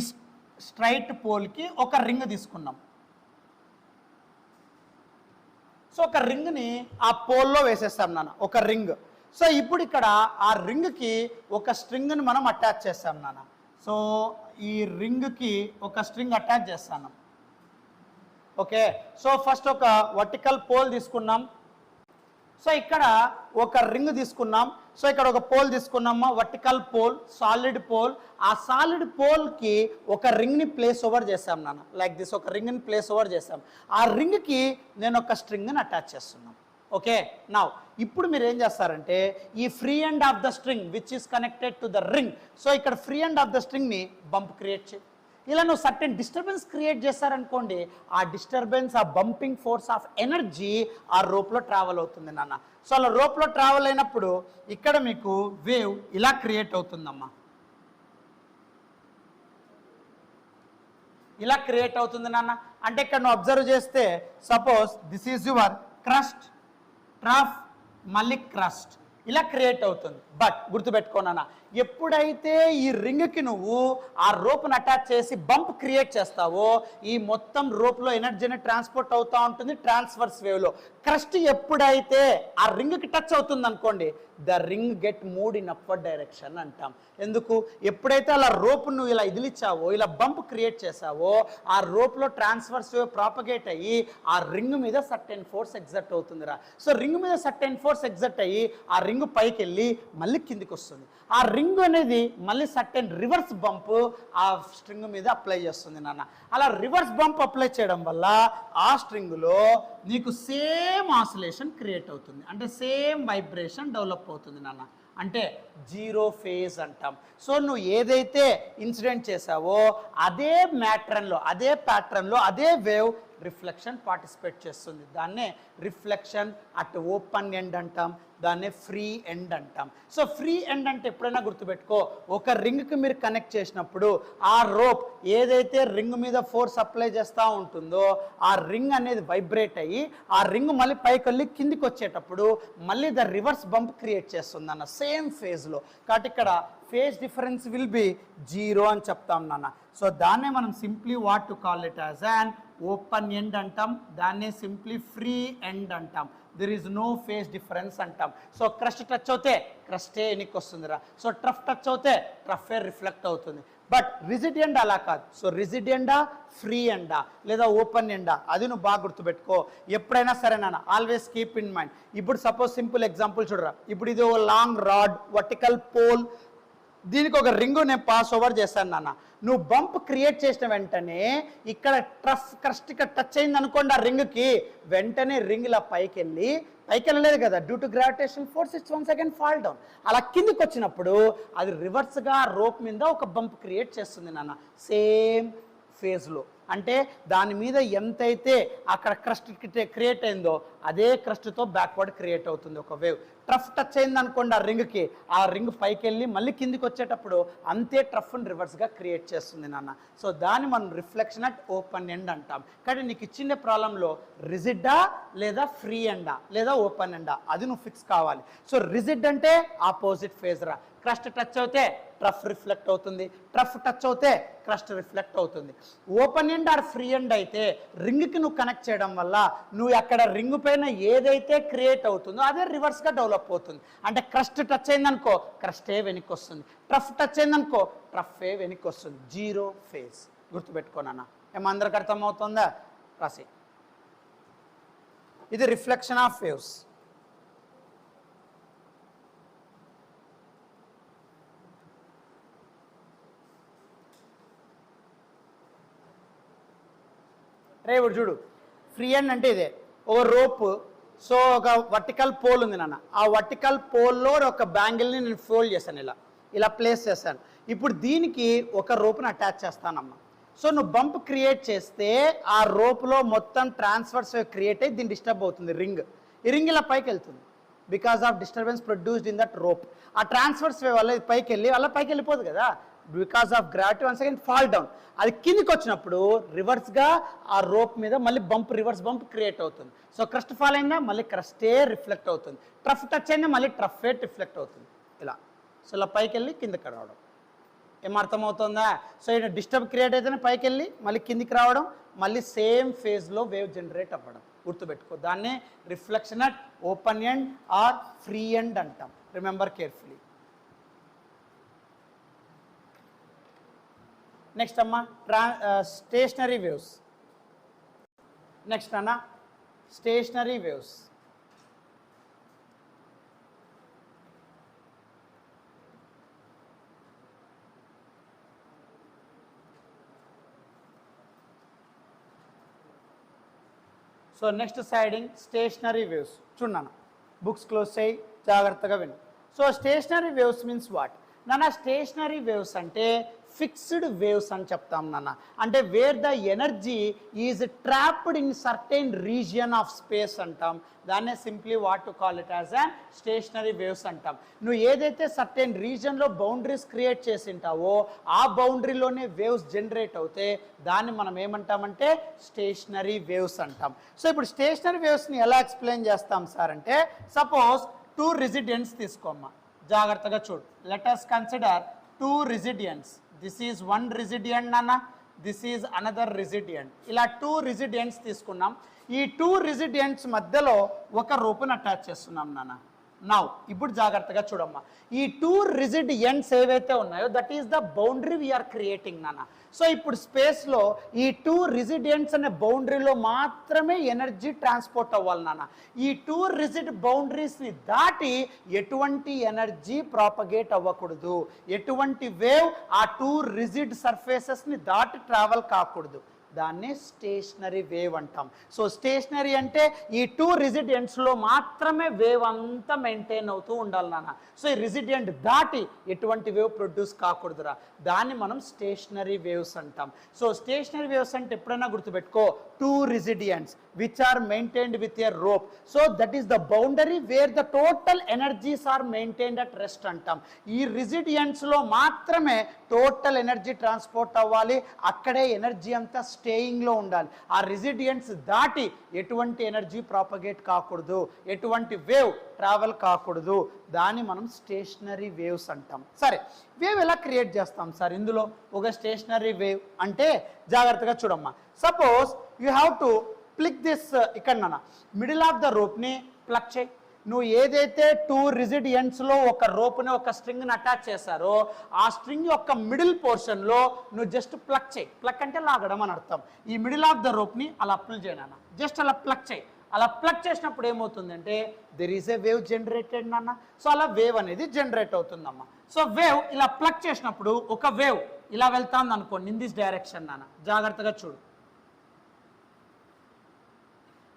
Speaker 1: స్ట్రైట్ పోల్కి ఒక రింగ్ తీసుకున్నాం. సో ఒక రింగ్ని ఆ పోల్లో వేసేస్తాం నాన్న, ఒక రింగ్. సో ఇప్పుడు ఇక్కడ ఆ రింగ్కి ఒక స్ట్రింగ్ని మనం అటాచ్ చేస్తాం నాన్న. సో ఈ రింగ్కి ఒక స్ట్రింగ్ అటాచ్ చేస్తాను. ఓకే, సో ఫస్ట్ ఒక వర్టికల్ పోల్ తీసుకున్నాం. సో ఇక్కడ ఒక రింగ్ తీసుకున్నాం. సో ఇక్కడ ఒక పోల్ తీసుకున్నామా, వర్టికల్ పోల్, సాలిడ్ పోల్. ఆ సాలిడ్ పోల్కి ఒక రింగ్ని ప్లేస్ ఓవర్ చేస్తాం నాన్న, లైక్ దిస్. ఒక రింగ్ని ప్లేస్ ఓవర్ చేస్తాం. ఆ రింగ్కి నేను ఒక స్ట్రింగ్ని అటాచ్ చేస్తున్నాను. ఓకే, నౌ ఇప్పుడు మీరు ఏం చేస్తారంటే ఈ free end of the string which is connected to the ring, so ఇక్కడ ఫ్రీ ఎండ్ ఆఫ్ ద స్ట్రింగ్ని బంప్ క్రియేట్ చేయి. ఇలా నువ్వు సర్టెన్ డిస్టర్బెన్స్ క్రియేట్ చేస్తారనుకోండి, ఆ డిస్టర్బెన్స్, ఆ బంపింగ్ ఫోర్స్ ఆఫ్ ఎనర్జీ ఆ రోప్లో ట్రావెల్ అవుతుంది నాన్న. సో అలా రోప్లో ట్రావెల్ అయినప్పుడు ఇక్కడ మీకు వేవ్ ఇలా క్రియేట్ అవుతుందమ్మా, ఇలా క్రియేట్ అవుతుంది నాన్న. అంటే ఇక్కడ నువ్వు అబ్జర్వ్ చేస్తే suppose this is your crust, trough, మళ్ళీ క్రస్ట్, ఇలా క్రియేట్ అవుతుంది. బట్ గుర్తుపెట్టుకోనా, ఎప్పుడైతే ఈ రింగ్కి నువ్వు ఆ రోప్ను అటాచ్ చేసి బంప్ క్రియేట్ చేస్తావో ఈ మొత్తం రోప్లో ఎనర్జీని ట్రాన్స్పోర్ట్ అవుతూ ఉంటుంది ట్రాన్స్వర్స్ వేవ్లో. క్రస్ట్ ఎప్పుడైతే ఆ రింగ్కి టచ్ అవుతుంది అనుకోండి, the ring get moved in upward direction అంటాం. ఎందుకు, ఎప్పుడైతే అలా రోప్ నువ్వు ఇలా ఇదిలిచ్చావో, ఇలా బంప్ క్రియేట్ చేసావో, ఆ రోప్లో ట్రాన్స్వర్స్ వేవ్ ప్రాపగేట్ అయ్యి ఆ రింగ్ మీద సర్టెన్ ఫోర్స్ ఎగ్జర్ట్ అవుతుందిరా. సో రింగ్ మీద సర్టెన్ ఫోర్స్ ఎగ్జర్ట్ అయ్యి ఆ రింగ్ పైకి వెళ్ళి మళ్ళీ కిందికి వస్తుంది. ఆ రింగ్ అనేది మళ్ళీ సర్టెన్ రివర్స్ బంప్ ఆ స్ట్రింగ్ మీద అప్లై చేస్తుంది నాన్న. అలా రివర్స్ బంప్ అప్లై చేయడం వల్ల ఆ స్ట్రింగ్లో నీకు సేమ్ ఆసిలేషన్ క్రియేట్ అవుతుంది, అంటే సేమ్ వైబ్రేషన్ డెవలప్ అవుతుంది నాన్న. అంటే జీరో ఫేజ్ అంటాం. సో నువ్వు ఏదైతే ఇన్సిడెంట్ చేసావో అదే మ్యాట్రన్లో, అదే ప్యాట్రన్లో అదే వేవ్ రిఫ్లెక్షన్ పార్టిసిపేట్ చేస్తుంది. దాన్నే రిఫ్లెక్షన్ అట్ ఓపెన్ ఎండ్ అంటాం, దాన్నే ఫ్రీ ఎండ్ అంటాం. సో ఫ్రీ ఎండ్ అంటే ఎప్పుడైనా గుర్తుపెట్టుకో, ఒక రింగ్కి మీరు కనెక్ట్ చేసినప్పుడు ఆ రోప్ ఏదైతే రింగ్ మీద ఫోర్స్ అప్లై చేస్తూ ఉంటుందో ఆ రింగ్ అనేది వైబ్రేట్ అయ్యి ఆ రింగ్ మళ్ళీ పైకి వెళ్ళి కిందికి వచ్చేటప్పుడు మళ్ళీ ద రివర్స్ బంప్ క్రియేట్ చేస్తుంది అన్న సేమ్ ఫేజ్లో. కాబట్టి ఇక్కడ ఫేజ్ డిఫరెన్స్ విల్ బి 0 అని చెప్తాం నాన్న. సో దాన్నే మనం simply what to call it as an open end అంటాం, దాన్నే సింప్లీ ఫ్రీ ఎండ్ అంటాం. There is no phase difference అంటాం. సో క్రస్ట్ టచ్ అవుతే క్రస్టే ఎనికి వస్తుందిరా, సో ట్రఫ్ టచ్ అవుతే ట్రఫే రిఫ్లెక్ట్ అవుతుంది. బట్ రిజిడ్ ఎండ్ అలా కాదు. సో రిజిడ్ ఎండా, ఫ్రీ ఎండా లేదా ఓపెన్ ఎండా, అది నువ్వు బాగా గుర్తుపెట్టుకో ఎప్పుడైనా సరే నాన్న. Always keep in mind. ఇప్పుడు సపోజ్ సింపుల్ ఎగ్జాంపుల్ చూడరా, ఇప్పుడు ఇది ఒక లాంగ్ రాడ్, వర్టికల్ పోల్, దీనికి ఒక రింగు నేను పాస్ ఓవర్ చేశాను నాన్న. నువ్వు బంప్ క్రియేట్ చేసిన వెంటనే ఇక్కడ క్రస్ట్ ఇక్కడ టచ్ అయింది అనుకోండి ఆ రింగ్కి, వెంటనే రింగ్ ఇలా పైకి వెళ్ళలేదు కదా, due to gravitation force it's once again fall down. అలా కిందికి వచ్చినప్పుడు అది రివర్స్గా రోప్ మీద ఒక బంప్ క్రియేట్ చేస్తుంది నాన్న, సేమ్ ఫేజ్లో. అంటే దాని మీద ఎంతైతే అక్కడ క్రస్ట్ క్రియేట్ అయిందో అదే క్రస్ట్తో బ్యాక్వర్డ్ క్రియేట్ అవుతుంది ఒక వేవ్. ట్రఫ్ టచ్ అయింది అనుకోండి ఆ రింగ్కి, ఆ రింగ్ పైకి వెళ్ళి మళ్ళీ కిందికి వచ్చేటప్పుడు అంతే ట్రఫ్ని రివర్స్గా క్రియేట్ చేస్తుంది నాన్న. సో దాన్ని మనం రిఫ్లెక్షన్ అట్ ఓపెన్ ఎండ్ అంటాం. కానీ నీకు ఇచ్చిన ప్రాబ్లంలో రిజిడ్డా లేదా ఫ్రీ ఎండా లేదా ఓపెన్ ఎండా అది నువ్వు ఫిక్స్ కావాలి. సో రిజిడ్ అంటే ఆపోజిట్ ఫేజ్ రా, క్రస్ట్ టచ్ అవుతే ట్రఫ్ రిఫ్లెక్ట్ అవుతుంది, ట్రఫ్ టచ్ అవుతే క్రస్ట్ రిఫ్లెక్ట్ అవుతుంది. Open end or free end అయితే రింగ్కి నువ్వు కనెక్ట్ చేయడం వల్ల నువ్వు అక్కడ రింగ్ పైన ఏదైతే క్రియేట్ అవుతుందో అదే రివర్స్గా డెవలప్ అవుతుంది. అంటే క్రస్ట్ టచ్ అయిందనుకో క్రస్టే వెనక్కి వస్తుంది, ట్రఫ్ టచ్ అయిందనుకో ట్రఫే వెనక్కి వస్తుంది. 0 ఫేజ్ గుర్తుపెట్టుకోనన్నా. ఏమందరికి అర్థమవుతుందా? రాసి. ఇది రిఫ్లెక్షన్ ఆఫ్ వేవ్స్. రే ఇప్పుడు చూడు, ఫ్రీ ఎండ్ అంటే ఇదే ఒక రోప్. సో ఒక వర్టికల్ పోల్ ఉంది నాన్న, ఆ వర్టికల్ పోల్లో ఒక బ్యాంగిల్ని నేను ఫోల్డ్ చేశాను, ఇలా ప్లేస్ చేశాను. ఇప్పుడు దీనికి ఒక రోప్ని అటాచ్ చేస్తానమ్మా. సో నువ్వు బంప్ క్రియేట్ చేస్తే ఆ రోప్లో మొత్తం ట్రాన్స్ఫర్స్ క్రియేట్ అయ్యి దీన్ని డిస్టర్బ్ అవుతుంది రింగ్. ఈ రింగ్ ఇలా పైకి వెళ్తుంది because of disturbance produced in that rope. ఆ ట్రాన్స్ఫర్స్ వల్ల పైకి వెళ్ళిపోదు కదా, because of gravity once again fall down. అది కిందికి వచ్చినప్పుడు రివర్స్గా ఆ రోప్ మీద మళ్ళీ రివర్స్ బంప్ క్రియేట్ అవుతుంది. సో క్రస్ట్ ఫాల్ అయిందా మళ్ళీ క్రస్టే రిఫ్లెక్ట్ అవుతుంది, ట్రఫ్ టచ్ అయిందా మళ్ళీ ట్రఫే రిఫ్లెక్ట్ అవుతుంది ఇలా. సో ఇలా పైకి వెళ్ళి కిందకి రావడం. ఏమర్థమవుతుందా? సో ఇక్కడ డిస్టర్బ్ క్రియేట్ అయితేనే పైకి వెళ్ళి మళ్ళీ కిందికి రావడం, మళ్ళీ సేమ్ ఫేజ్లో వేవ్ జనరేట్ అవ్వడం. గుర్తుపెట్టుకో, దాన్నే reflection at open end or free end అంటాం. Remember carefully. నెక్స్ట్ అమ్మా స్టేషనరీ వేవ్స్. నెక్స్ట్ అన్న stationary waves. So next side heading stationary waves. చూడన్నా, బుక్స్ క్లోజ్ చేయి, జాగ్రత్తగా విను. So stationary waves means what నాన్న? స్టేషనరీ వేవ్స్ అంటే ఫిక్స్డ్ వేవ్స్ అని చెప్తాం నాన్న. అంటే where the energy is trapped in certain region of space అంటాం. దాన్నే simply what to call it as an stationary waves అంటాం. నువ్వు ఏదైతే సర్టెన్ రీజియన్లో బౌండరీస్ క్రియేట్ చేసింటావో ఆ బౌండరీలోనే వేవ్స్ జనరేట్ అవుతే దాన్ని మనం ఏమంటామంటే స్టేషనరీ వేవ్స్ అంటాం. సో ఇప్పుడు స్టేషనరీ వేవ్స్ని ఎలా ఎక్స్ప్లెయిన్ చేస్తాం సార్ అంటే, సపోజ్ 2 రెసిడెంట్స్ తీసుకోమ్మా, జాగ్రత్తగా చూడు. Let us consider 2 residents. This is 1 resident నాన్న, దిస్ ఈజ్ అనదర్ రెసిడెంట్. ఇలా 2 రెసిడెంట్స్ తీసుకున్నాం. ఈ 2 రెసిడెంట్స్ మధ్యలో ఒక రోప్ని అటాచ్ చేస్తున్నాం నాన్న. నౌ ఇప్పుడు జాగ్రత్తగా చూడమ్మా, ఈ 2 రెసిడెంట్స్ ఏవైతే ఉన్నాయో that is the boundary we are creating నాన్న. సో ఇప్పుడు స్పేస్లో ఈ 2 రెసిడెంట్స్ అనే బౌండరీలో మాత్రమే ఎనర్జీ ట్రాన్స్పోర్ట్ అవ్వాలి నాన్న. ఈ 2 రెసిడ్ బౌండరీస్ని దాటి ఎటువంటి ఎనర్జీ ప్రాపగేట్ అవ్వకూడదు, ఎటువంటి వేవ్ ఆ 2 రిజిడ్ సర్ఫేసెస్ని దాటి ట్రావెల్ కాకూడదు. దాన్నే స్టేషనరీ వేవ్ అంటాం. సో స్టేషనరీ అంటే ఈ 2 రెసిడెంట్స్లో మాత్రమే వేవ్ అంతా మెయింటైన్ అవుతూ ఉండాలి నాన్న. సో ఈ రెసిడెంట్ దాటి ఎటువంటి వేవ్ ప్రొడ్యూస్ కాకూడదురా, దాన్ని మనం స్టేషనరీ వేవ్స్ అంటాం. సో స్టేషనరీ వేవ్స్ అంటే ఎప్పుడైనా గుర్తుపెట్టుకో, 2 residents which are maintained with a rope. So that is the boundary where the total energies are maintained at rest అంటాం. ఈ రెసిడెంట్స్లో మాత్రమే టోటల్ ఎనర్జీ ట్రాన్స్పోర్ట్ అవ్వాలి, అక్కడే ఎనర్జీ అంతా స్టేయింగ్లో ఉండాలి. ఆ రెసిడియంట్స్ దాటి ఎటువంటి ఎనర్జీ ప్రాపగేట్ కాకూడదు, ఎటువంటి వేవ్ ట్రావెల్ కాకూడదు. దాన్ని మనం స్టేషనరీ వేవ్స్ అంటాం. సరే, వేవ్ ఎలా క్రియేట్ చేస్తాం సార్? ఇందులో ఒక స్టేషనరీ వేవ్ అంటే జాగ్రత్తగా చూడమ్మా. Suppose you have to pluck this, ఇక్కడ మిడిల్ ఆఫ్ ద రోప్ని ప్లక్ చేయి. నువ్వు ఏదైతే 2 రిజిడ్ ఎండ్స్లో ఒక రోప్ని ఒక స్ట్రింగ్ని అటాచ్ చేశారో ఆ స్ట్రింగ్ యొక్క మిడిల్ పోర్షన్లో నువ్వు జస్ట్ ప్లక్ చేయి. ప్లక్ అంటే లాగడం అని అర్థం. ఈ మిడిల్ ఆఫ్ ద రోప్ని అలా పుల్ చేయనా, జస్ట్ అలా ప్లక్ చేయి. అలా ప్లక్ చేసినప్పుడు ఏమవుతుందంటే there is a wave generated నాన్న. సో అలా వేవ్ అనేది జనరేట్ అవుతుందమ్మా. సో వేవ్ ఇలా ప్లక్ చేసినప్పుడు ఒక వేవ్ ఇలా వెళ్తాంది అనుకోండి, ఇన్ దిస్ డైరెక్షన్ నాన్న, జాగ్రత్తగా చూడు.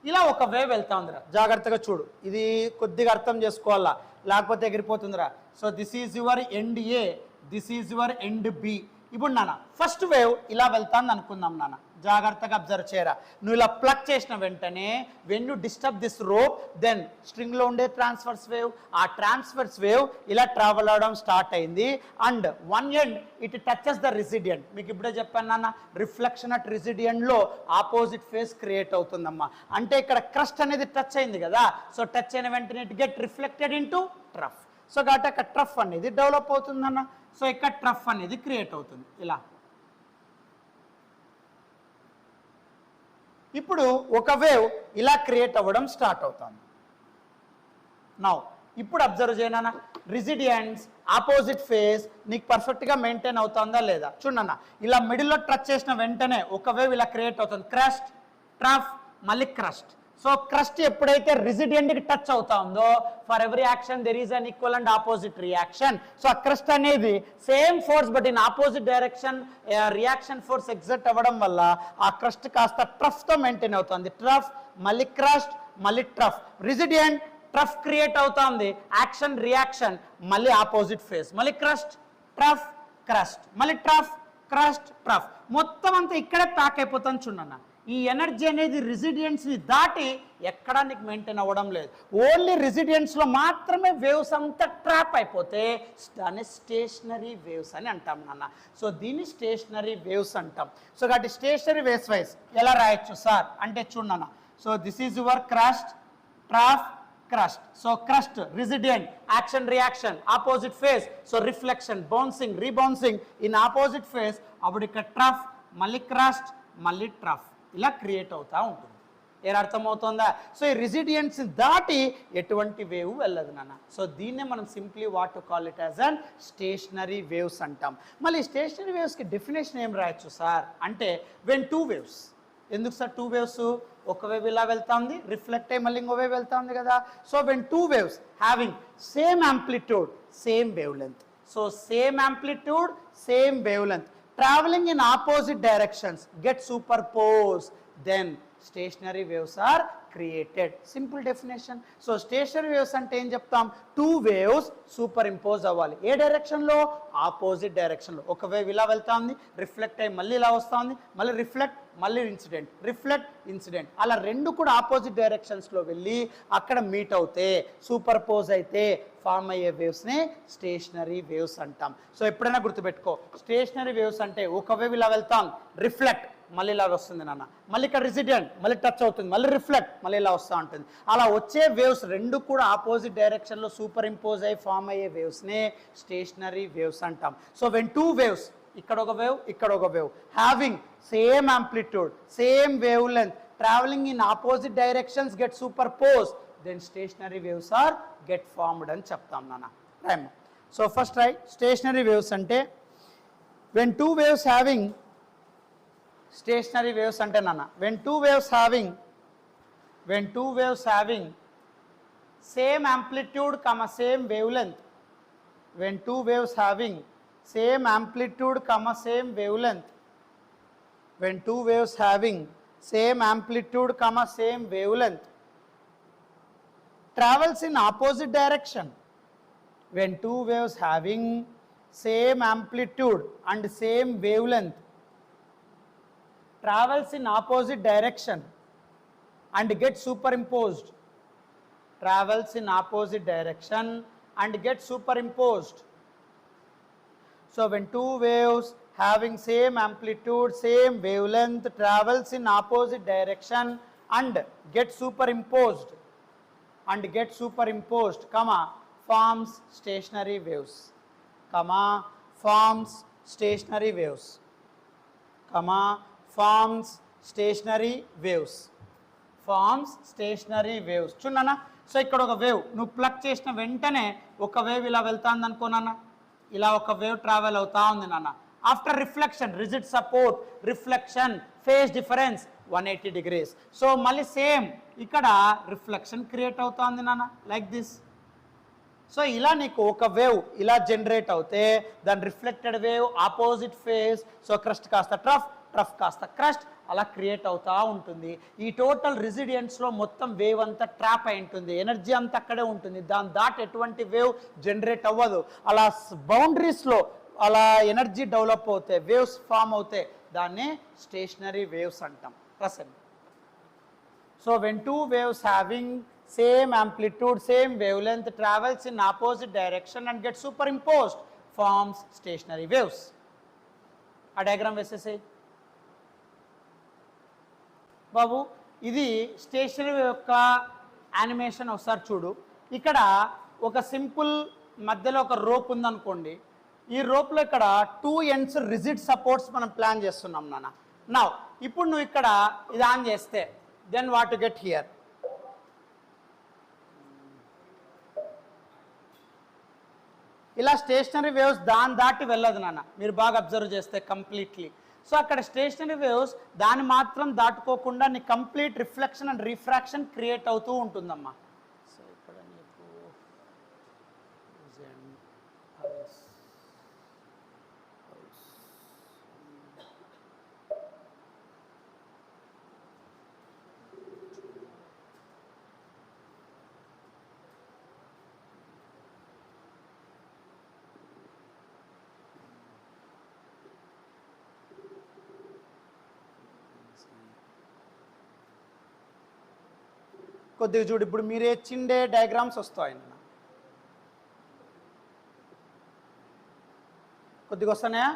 Speaker 1: ఇలా ఒక వేవ్ వెళ్తా ఉందిరా, జాగ్రత్తగా చూడు. ఇది కొద్దిగా అర్థం చేసుకోవాలా, లేకపోతే ఎగిరిపోతుందిరా. So this is your end A, this is your end B. ఇప్పుడు నాన్న ఫస్ట్ వేవ్ ఇలా వెళ్తాంది అనుకుందాం నాన్న, జాగ్రత్తగా అబ్జర్వ్ చేయరా. నువ్వు ఇలా ప్లక్ చేసిన వెంటనే when you disturb this rope then స్ట్రింగ్లో ఉండే ట్రాన్స్ఫర్స్ వేవ్, ఆ ట్రాన్స్ఫర్స్ వేవ్ ఇలా ట్రావెల్ అవడం స్టార్ట్ అయింది. And one end it touches the resident. మీకు ఇప్పుడే చెప్పాను నాన్న, రిఫ్లెక్షన్ అట్ రెసిడియంట్లో ఆపోజిట్ ఫేస్ క్రియేట్ అవుతుందమ్మా. అంటే ఇక్కడ క్రస్ట్ అనేది టచ్ అయింది కదా, సో టచ్ అయిన వెంటనే it get reflected in to trough. So కాబట్టి అక్కడ ట్రఫ్ అనేది డెవలప్ అవుతుందన్న. సో ఇక్కడ ట్రఫ్ అనేది క్రియేట్ అవుతుంది ఇలా. ఇప్పుడు ఒక వేవ్ ఇలా క్రియేట్ అవ్వడం స్టార్ట్ అవుతుంది. నౌ ఇప్పుడు అబ్జర్వ్ చేయనా, రెసిడియంట్స్ ఆపోజిట్ ఫేస్ నీకు పర్ఫెక్ట్గా మెయింటైన్ అవుతుందా లేదా చూడన్నా. ఇలా మిడిల్లో టచ్ చేసిన వెంటనే ఒక వేవ్ ఇలా క్రియేట్ అవుతుంది, క్రస్ట్, ట్రఫ్, మళ్ళీ క్రస్ట్. సో క్రస్ట్ ఎప్పుడైతే రెసిడియంట్కి టచ్ అవుతా ఉందో for every action there is an equal and opposite reaction. So ఆ క్రస్ట్ అనేది same force but in opposite direction reaction force exert అవ్వడం వల్ల ఆ క్రస్ట్ కాస్త ట్రఫ్తో మెయింటైన్ అవుతుంది. ట్రఫ్, మళ్ళీ క్రస్ట్, మళ్ళీ ట్రఫ్. రెసిడియంట్ ట్రఫ్ క్రియేట్ అవుతుంది, యాక్షన్ రియాక్షన్, మళ్ళీ ఆపోజిట్ ఫేస్, మళ్ళీ క్రస్ట్, ట్రఫ్, క్రస్ట్, మళ్ళీ ట్రఫ్, క్రస్ట్, ట్రఫ్. మొత్తం అంతా ఇక్కడే ప్యాక్ అయిపోతుంది చూడన్న. ఈ ఎనర్జీ అనేది రెసిడియంట్స్ని దాటి ఎక్కడా నీకు మెయింటైన్ అవ్వడం లేదు. ఓన్లీ రెసిడియంట్స్లో మాత్రమే వేవ్స్ అంతా ట్రాప్ అయిపోతే దాన్ని స్టేషనరీ వేవ్స్ అని అంటాం నాన్న. సో దీన్ని స్టేషనరీ వేవ్స్ అంటాం. సో కాబట్టి స్టేషనరీ వేవ్స్ వైజ్ ఎలా రాయొచ్చు సార్ అంటే చూడన్న. So this is your crust, trough, crust. So crust, resident, action reaction, opposite phase. So reflection, bouncing, rebouncing in opposite phase. అప్పుడు ఇక్కడ ట్రఫ్, మళ్ళీ క్రస్ట్, మళ్ళీ ట్రఫ్ ఇలా క్రియేట్ అవుతూ ఉంటుంది. ఏం అర్థమవుతుందా? సో ఈ రెసిడియంట్స్ దాటి ఎటువంటి వేవ్ వెళ్ళదు నాన్న. సో దీన్నే మనం simply what to call it as an stationary waves అంటాం. మళ్ళీ స్టేషనరీ వేవ్స్కి డెఫినేషన్ ఏం రాయొచ్చు సార్ అంటే వెన్ 2 వేవ్స్. ఎందుకు సార్ 2 వేవ్స్? ఒక వేవ్ ఇలా వెళ్తా ఉంది, రిఫ్లెక్ట్ అయ్యి మళ్ళీ ఇంకో వేవ్ వెళ్తా ఉంది కదా. So when 2 waves having same amplitude, same wave length. So same amplitude, same wave length, traveling in opposite directions get superposed, then stationary waves are created. Simple definition. So stationary waves అంటే ఏం చెప్తాం? 2 waves superimpose అవ్వాలి. ఏ డైరెక్షన్లో? Opposite డైరెక్షన్లో. ఒక wave ఇలా వెళ్తా ఉంది, రిఫ్లెక్ట్ అయ్యి మళ్ళీ ఇలా వస్తూ ఉంది, మళ్ళీ రిఫ్లెక్ట్, మళ్ళీ ఇన్సిడెంట్, రిఫ్లెక్ట్, ఇన్సిడెంట్, అలా రెండు కూడా ఆపోజిట్ డైరెక్షన్స్లో వెళ్ళి అక్కడ మీట్ అవుతే, సూపర్పోజ్ అయితే ఫామ్ అయ్యే వేవ్స్ని స్టేషనరీ వేవ్స్ అంటాం. సో ఎప్పుడైనా గుర్తుపెట్టుకో, స్టేషనరీ వేవ్స్ అంటే ఒక వేవ్ ఇలా వెళ్తాం, రిఫ్లెక్ట్, మళ్ళీ ఇలా వస్తుంది నాన్న, మళ్ళీ ఇక్కడ రెసిడెంట్, మళ్ళీ టచ్ అవుతుంది, మళ్ళీ రిఫ్లెక్ట్, మళ్ళీ ఇలా వస్తూ ఉంటుంది. అలా వచ్చే వేవ్స్ రెండు కూడా ఆపోజిట్ డైరెక్షన్లో సూపర్ ఇంపోజ్ అయ్యి ఫామ్ అయ్యే వేవ్స్నే స్టేషనరీ వేవ్స్ అంటాం. సో వెన్ 2 వేవ్స్, ఇక్కడ ఒక వేవ్, ఇక్కడ ఒక wave, having same amplitude, same wavelength, traveling in opposite directions get superpose, then stationary waves are get formed అని చెప్తాం నాన్న. రైమ్. So first write, stationary waves అంటే when 2 waves having, stationary waves అంటే నాన్న when 2 waves having same amplitude comma same wavelength, when 2 waves having same amplitude comma same wavelength, when 2 waves having same amplitude comma same wavelength travels in opposite direction, when 2 waves having same amplitude and same wavelength travels in opposite direction and get superimposed, travels in opposite direction and get superimposed. So when two waves having same amplitude, same wavelength travels in opposite direction and get superimposed, comma, forms stationary waves, comma, forms stationary waves, comma, forms stationary waves, forms stationary waves. చూడన్నా, so ఇక్కడ ఒక wave నువ్వు plug చేసిన వెంటనే ఒక wave ఇలా వెళ్తాంది అనుకో నాన్న, ఇలా ఒక వేవ్ ట్రావెల్ అవుతా ఉంది నాన్న. After reflection, rigid support, reflection, phase difference 180 degrees. So మళ్ళీ సేమ్ ఇక్కడ రిఫ్లెక్షన్ క్రియేట్ అవుతుంది నాన్న, లైక్ దిస్. సో ఇలా నీకు ఒక వేవ్ ఇలా జనరేట్ అవుతే దాని reflected wave opposite phase, so crust కాస్త ట్రఫ్, ట్రఫ్ కాస్త క్రస్ట్, అలా క్రియేట్ అవుతూ ఉంటుంది. ఈ టోటల్ రెసిడియన్స్లో మొత్తం వేవ్ అంతా ట్రాప్ అయి ఉంటుంది, ఎనర్జీ అంతా అక్కడే ఉంటుంది, దాని దాటి ఎటువంటి వేవ్ జనరేట్ అవ్వదు. అలా బౌండరీస్లో అలా ఎనర్జీ డెవలప్ అవుతాయి, వేవ్స్ ఫామ్ అవుతాయి, దాన్ని స్టేషనరీ వేవ్స్ అంటాం. Present so when two waves having same amplitude, same wavelength travels in opposite direction and gets superimposed, forms stationary waves. ఆ డయాగ్రామ్ వేసేసాయి బాబు. ఇది స్టేషనరీ వేవ్ యొక్క యానిమేషన్. ఒకసారి చూడు, ఇక్కడ ఒక సింపుల్ మధ్యలో ఒక రోప్ ఉందనుకోండి, ఈ రోప్లో ఇక్కడ 2 ends రిజిడ్ సపోర్ట్స్ మనం ప్లాన్ చేస్తున్నాం నాన్న. నౌ ఇప్పుడు నువ్వు ఇక్కడ ఇది ఆన్ చేస్తే then what to get here, ఇలా స్టేషనరీ వేవ్స్ దాని దాటి వెళ్ళదు నాన్న, మీరు బాగా అబ్జర్వ్ చేస్తే కంప్లీట్లీ. సో అక్కడ స్టేషనరీ వేవ్స్ దాన్ని మాత్రం దాటుకోకుండా నీ complete reflection and refraction create అవుతూ ఉంటుందమ్మా. సో ఇక్కడ నీకు కొద్దిగా చూడు, ఇప్పుడు మీరే చిండే డయాగ్రామ్స్ వస్తాయి, కొద్దిగా వస్తాయా,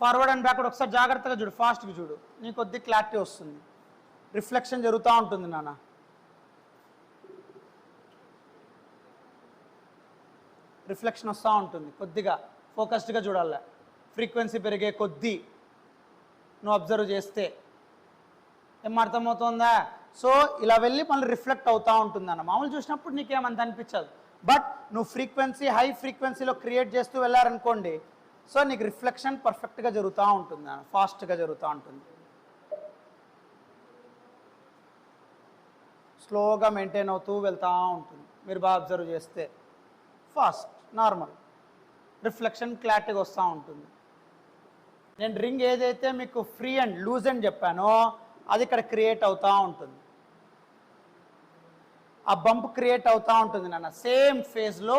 Speaker 1: ఫార్వర్డ్ అండ్ బ్యాక్వర్డ్ ఒకసారి జాగ్రత్తగా చూడు, ఫాస్ట్గా చూడు, నీ కొద్ది క్లారిటీ వస్తుంది. రిఫ్లెక్షన్ జరుగుతూ ఉంటుంది నాన్న, రిఫ్లెక్షన్ వస్తూ ఉంటుంది, కొద్దిగా ఫోకస్డ్గా చూడాలి. ఫ్రీక్వెన్సీ పెరిగే కొద్దీ నువ్వు అబ్జర్వ్ చేస్తే ఏం అర్థమవుతుందా. సో ఇలా వెళ్ళి మళ్ళీ రిఫ్లెక్ట్ అవుతూ ఉంటుంది అన్న. మామూలు చూసినప్పుడు నీకేమంత అనిపించదు, బట్ నువ్వు ఫ్రీక్వెన్సీ హై ఫ్రీక్వెన్సీలో క్రియేట్ చేస్తూ వెళ్ళారనుకోండి, సో నీకు రిఫ్లెక్షన్ పర్ఫెక్ట్గా జరుగుతూ ఉంటుంది అన్న, ఫాస్ట్గా జరుగుతూ ఉంటుంది. స్లోగా మెయింటైన్ అవుతూ వెళ్తూ ఉంటుంది, మీరు బాగా అబ్జర్వ్ చేస్తే ఫాస్ట్ నార్మల్ రిఫ్లెక్షన్ క్లారిటీగా వస్తూ ఉంటుంది. నేను రింగ్ ఏదైతే మీకు ఫ్రీ అండ్ లూజ్ అని చెప్పానో అది ఇక్కడ క్రియేట్ అవుతూ ఉంటుంది, ఆ బంప్ క్రియేట్ అవుతూ ఉంటుంది నాన్న. సేమ్ ఫేజ్లో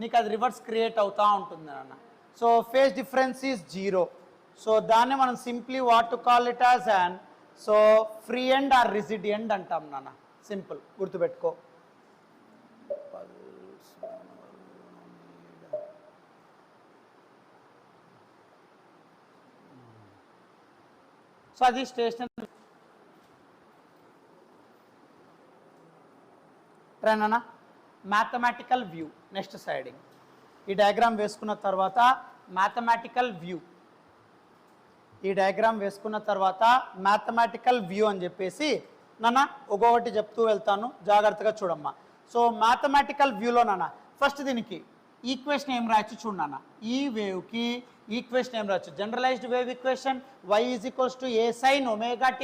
Speaker 1: నీకు అది రివర్స్ క్రియేట్ అవుతూ ఉంటుంది నాన్న. So phase difference is 0. So దాన్ని మనం simply what to call it as and so free end or rigid end అంటాం నాన్న. సింపుల్ గుర్తుపెట్టుకో. సో అది stationary train. Mathematical view next siding. ఈ డయాగ్రామ్ వేసుకున్న తర్వాత మ్యాథమెటికల్ వ్యూ, ఈ డయాగ్రామ్ వేసుకున్న తర్వాత మ్యాథమెటికల్ వ్యూ అని చెప్పేసి నాన్న ఒక్కొక్కటి చెప్తూ వెళ్తాను, జాగ్రత్తగా చూడమ్మా. సో మ్యాథమెటికల్ వ్యూలో నాన్న ఫస్ట్ దీనికి ఈక్వేషన్ ఏం రాయొచ్చు చూడు నాన్న. ఈ వేవ్కి ఈక్వేషన్ ఏం రాయొచ్చు, generalised wave equation y = a sin ωt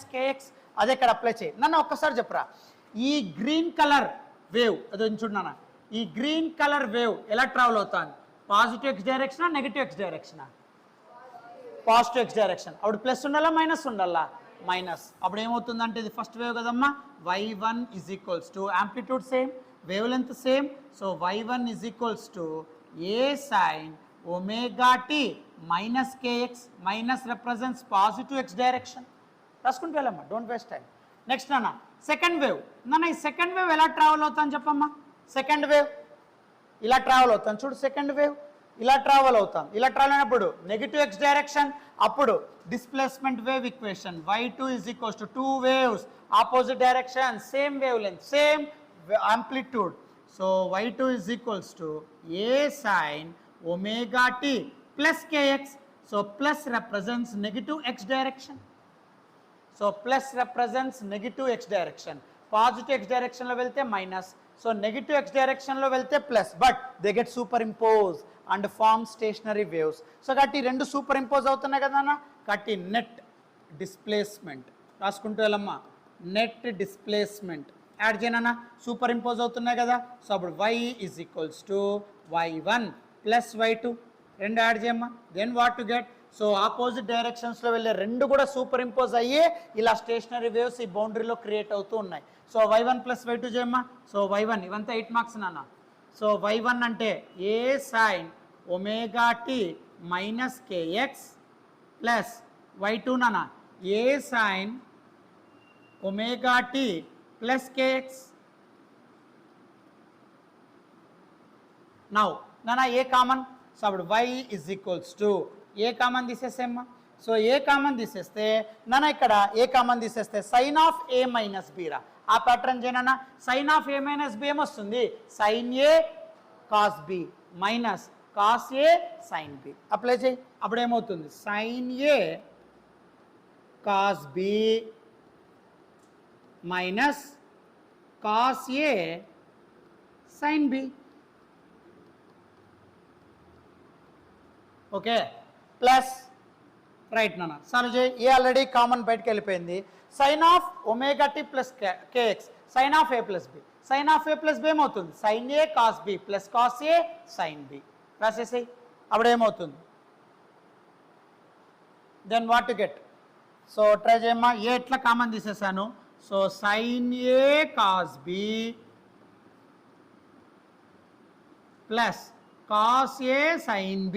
Speaker 1: - kx, అదే ఇక్కడ అప్లై చేయి నాన్న. ఒక్కసారి చెప్పరా, ఈ గ్రీన్ కలర్ వేవ్ అదే చూడన్నా, ఈ గ్రీన్ కలర్ వేవ్ ఎలా ట్రావెల్ అవుతుంది, పాజిటివ్ ఎక్స్ డైరెక్షనా నెగిటివ్ ఎక్స్ డైరెక్షనా, పాజిటివ్ ఎక్స్ డైరెక్షన్. అప్పుడు ప్లస్ ఉండాలా మైనస్ ఉండాలా, మైనస్. అప్పుడు ఏమవుతుందంటే ఇది ఫస్ట్ వేవ్ కదమ్మా, y1 = amplitude same, wavelength same, so y1 = a sin ωt - kx, minus represents positive X direction. రాసుకుంటూ వెళ్ళమ్మా, డోంట్ వేస్ట్ టైం. నెక్స్ట్ నాన్న సెకండ్ వేవ్. నాన్న ఈ సెకండ్ వేవ్ ఎలా ట్రావెల్ అవుతాను చెప్పమ్మా. సెకండ్ వేవ్ ఇలా ట్రావెల్ అవుతాను చూడు. సెకండ్ వేవ్ ఇలా ట్రావెల్ అవుతాం. ఇలా ట్రావెల్ అయినప్పుడు నెగిటివ్ x డైరెక్షన్, అప్పుడు displacement wave equation y2 is equals to 2 waves, opposite direction, same wavelength, same amplitude. So y2 is equals to a sin omega t plus kx. So plus represents negative x direction. So plus represents negative x direction. Positive x direction lo velte minus. So negative x direction lo velte plus, but they get superimposed and form stationary waves. So katti rendu superimpose avutunnayi kada na, katti net displacement raskuntu velamma, net displacement add చేయనా, super impose అవుతున్నాయి కదా. So అప్పుడు y is equals to y1 plus y2 రెండు add చేయమ్మా. Then what to get, so opposite డైరెక్షన్స్లో వెళ్ళే రెండు కూడా సూపర్ ఇంపోజ్ అయ్యి ఇలా స్టేషనరీ వేవ్స్ ఈ బౌండరీలో క్రియేట్ అవుతూ ఉన్నాయి. సో y1 ప్లస్ y2 చేయమ్మా. సో y1 ఇవంతా 8 మార్క్స్ నాన్న. సో y1 అంటే A sine omega T minus KX plus y2 నాన్న A sine omega T plus kx. Now nana a common, so y is equals to a common తీసేసేమ్మా. So a common తీసేస్తే nana ikkada a common తీసేస్తే sin of a minus b రా. ఆ pattern చేయనా, sin of a minus b ఏమొస్తుంది, sin a cos b minus cos a sin b apply చేయి. అప్పుడు ఏమవుతుంది, sin a cos b minus cos a sin b. Okay, plus right నాన్న solve చేయి. A already common బయటకు వెళ్ళిపోయింది. Sine of omega T plus KX, sine of A plus B, sine of A plus B ఏమవుతుంది, sine A cos B plus cos A sine B రాసేసాయి. అప్పుడు ఏమవుతుంది, then what to get. So try చేయమ్మా. ఏ ఎట్లా common తీసేసాను. So sin a cos b plus cos a sin b.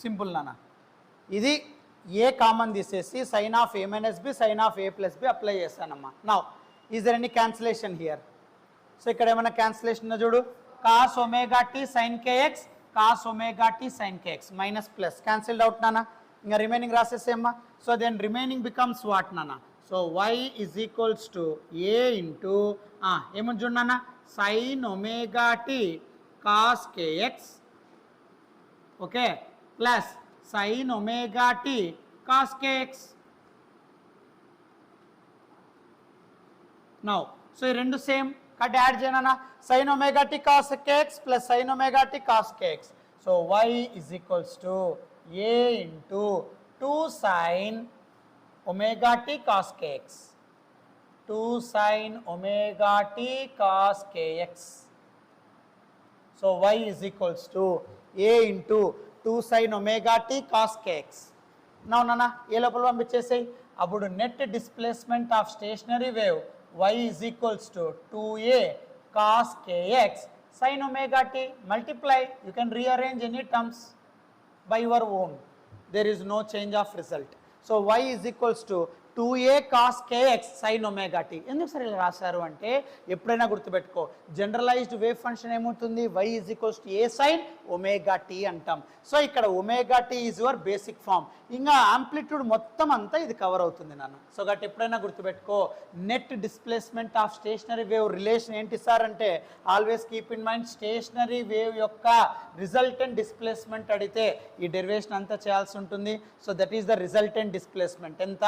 Speaker 1: Simple నాన్న. ఇది a common తీసేసి sin of a minus b sin of a plus b apply చేస్తానమ్మా. Now is there any cancellation here. So ఇక్కడ ఏమైనా cancellation చూడు, cos omega t sin kx cos omega t sin kx minus plus cancelled out nana. Inga remaining rasesemma. So then remaining becomes what nana. So y is equals to a into emun nana sin omega t cos kx, okay, plus sin omega t cos kx. Now so ఈ రెండు same cut add చేయనా, sin omega t cos kx plus sin omega t cos kx. So y is equals to a into 2 sin omega t cos kx, 2 sin omega t cos kx. So y is equals to a into 2 sin omega t cos kx. Now nana ఏ లోపల పంపించేసాయి. అప్పుడు net displacement of stationery wave y is equals to 2a cos kx sin omega t. Multiply, you can rearrange any terms by your own, there is no change of result. So y is equals to 2a cos kx sin omega t. ఎందుకు సరే ఇలా రాశారు అంటే ఎప్పుడైనా గుర్తుపెట్టుకో, generalized wave function ఏమవుతుంది, y is equals to a sin omega t అంటాం. So ఇక్కడ omega t is your basic form. ఇంకా ఆంప్లిట్యూడ్ మొత్తం అంతా ఇది కవర్ అవుతుంది నాన్న. సో గట్ ఎప్పుడైనా గుర్తుపెట్టుకో, net displacement of stationery wave relation ఏంటి సార్ అంటే, always keep in mind stationery wave యొక్క రిజల్టెంట్ డిస్ప్లేస్మెంట్ అడిగితే ఈ డెరివేషన్ అంతా చేయాల్సి ఉంటుంది. So that is the resultant displacement ఎంత,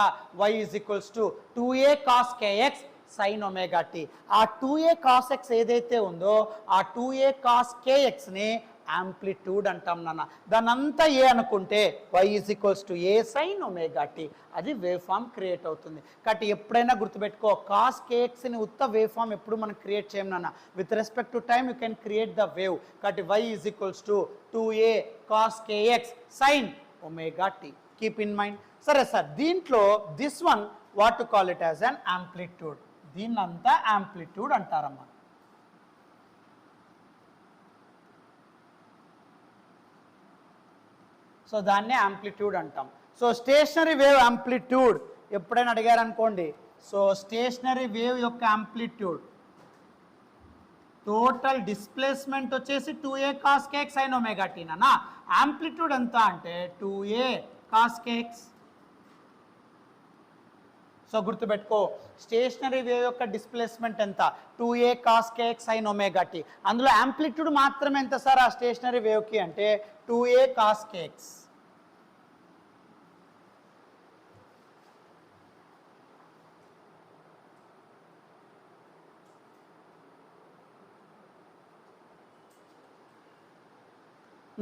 Speaker 1: y is equals to 2a cos kx sin omega t. ఆ 2a cos x ఏదైతే ఉందో ఆ 2a cos kx ని ఆంప్లిట్యూడ్ అంటాం నాన్న. దాని అంతా ఏ అనుకుంటే y is equals to a sin omega t, అది వేవ్ ఫామ్ క్రియేట్ అవుతుంది. కాబట్టి ఎప్పుడైనా గుర్తుపెట్టుకో, కాస్ kx ని ఉత్త వేవ్ ఫామ్ ఎప్పుడు మనం క్రియేట్ చేయం నాన్న. With respect to time you can create the wave. కాబట్టి y is equals to 2a cos kx sin omega t. Keep in mind. సరే సార్, దీంట్లో this one what to call it as an amplitude. దీన్నంతా amplitude అంటారమ్మా. So దాన్నే amplitude అంటాం. So stationary wave amplitude ఎప్పుడైనా అడిగారు అనుకోండి, సో స్టేషనరీ వేవ్ యొక్క ఆంప్లిట్యూడ్ టోటల్ డిస్ప్లేస్మెంట్ వచ్చేసి 2a cos kx sin omega t నా యాంప్లిట్యూడ్ ఎంత అంటే 2a cos kx. సో గుర్తుపెట్టుకో స్టేషనరీ వేవ్ యొక్క డిస్ప్లేస్మెంట్ ఎంత 2a cos kx sin omega t. అందులో యాంప్లిట్యూడ్ మాత్రమే ఎంత సార్ ఆ స్టేషనరీ వేవ్కి అంటే 2a cos kx.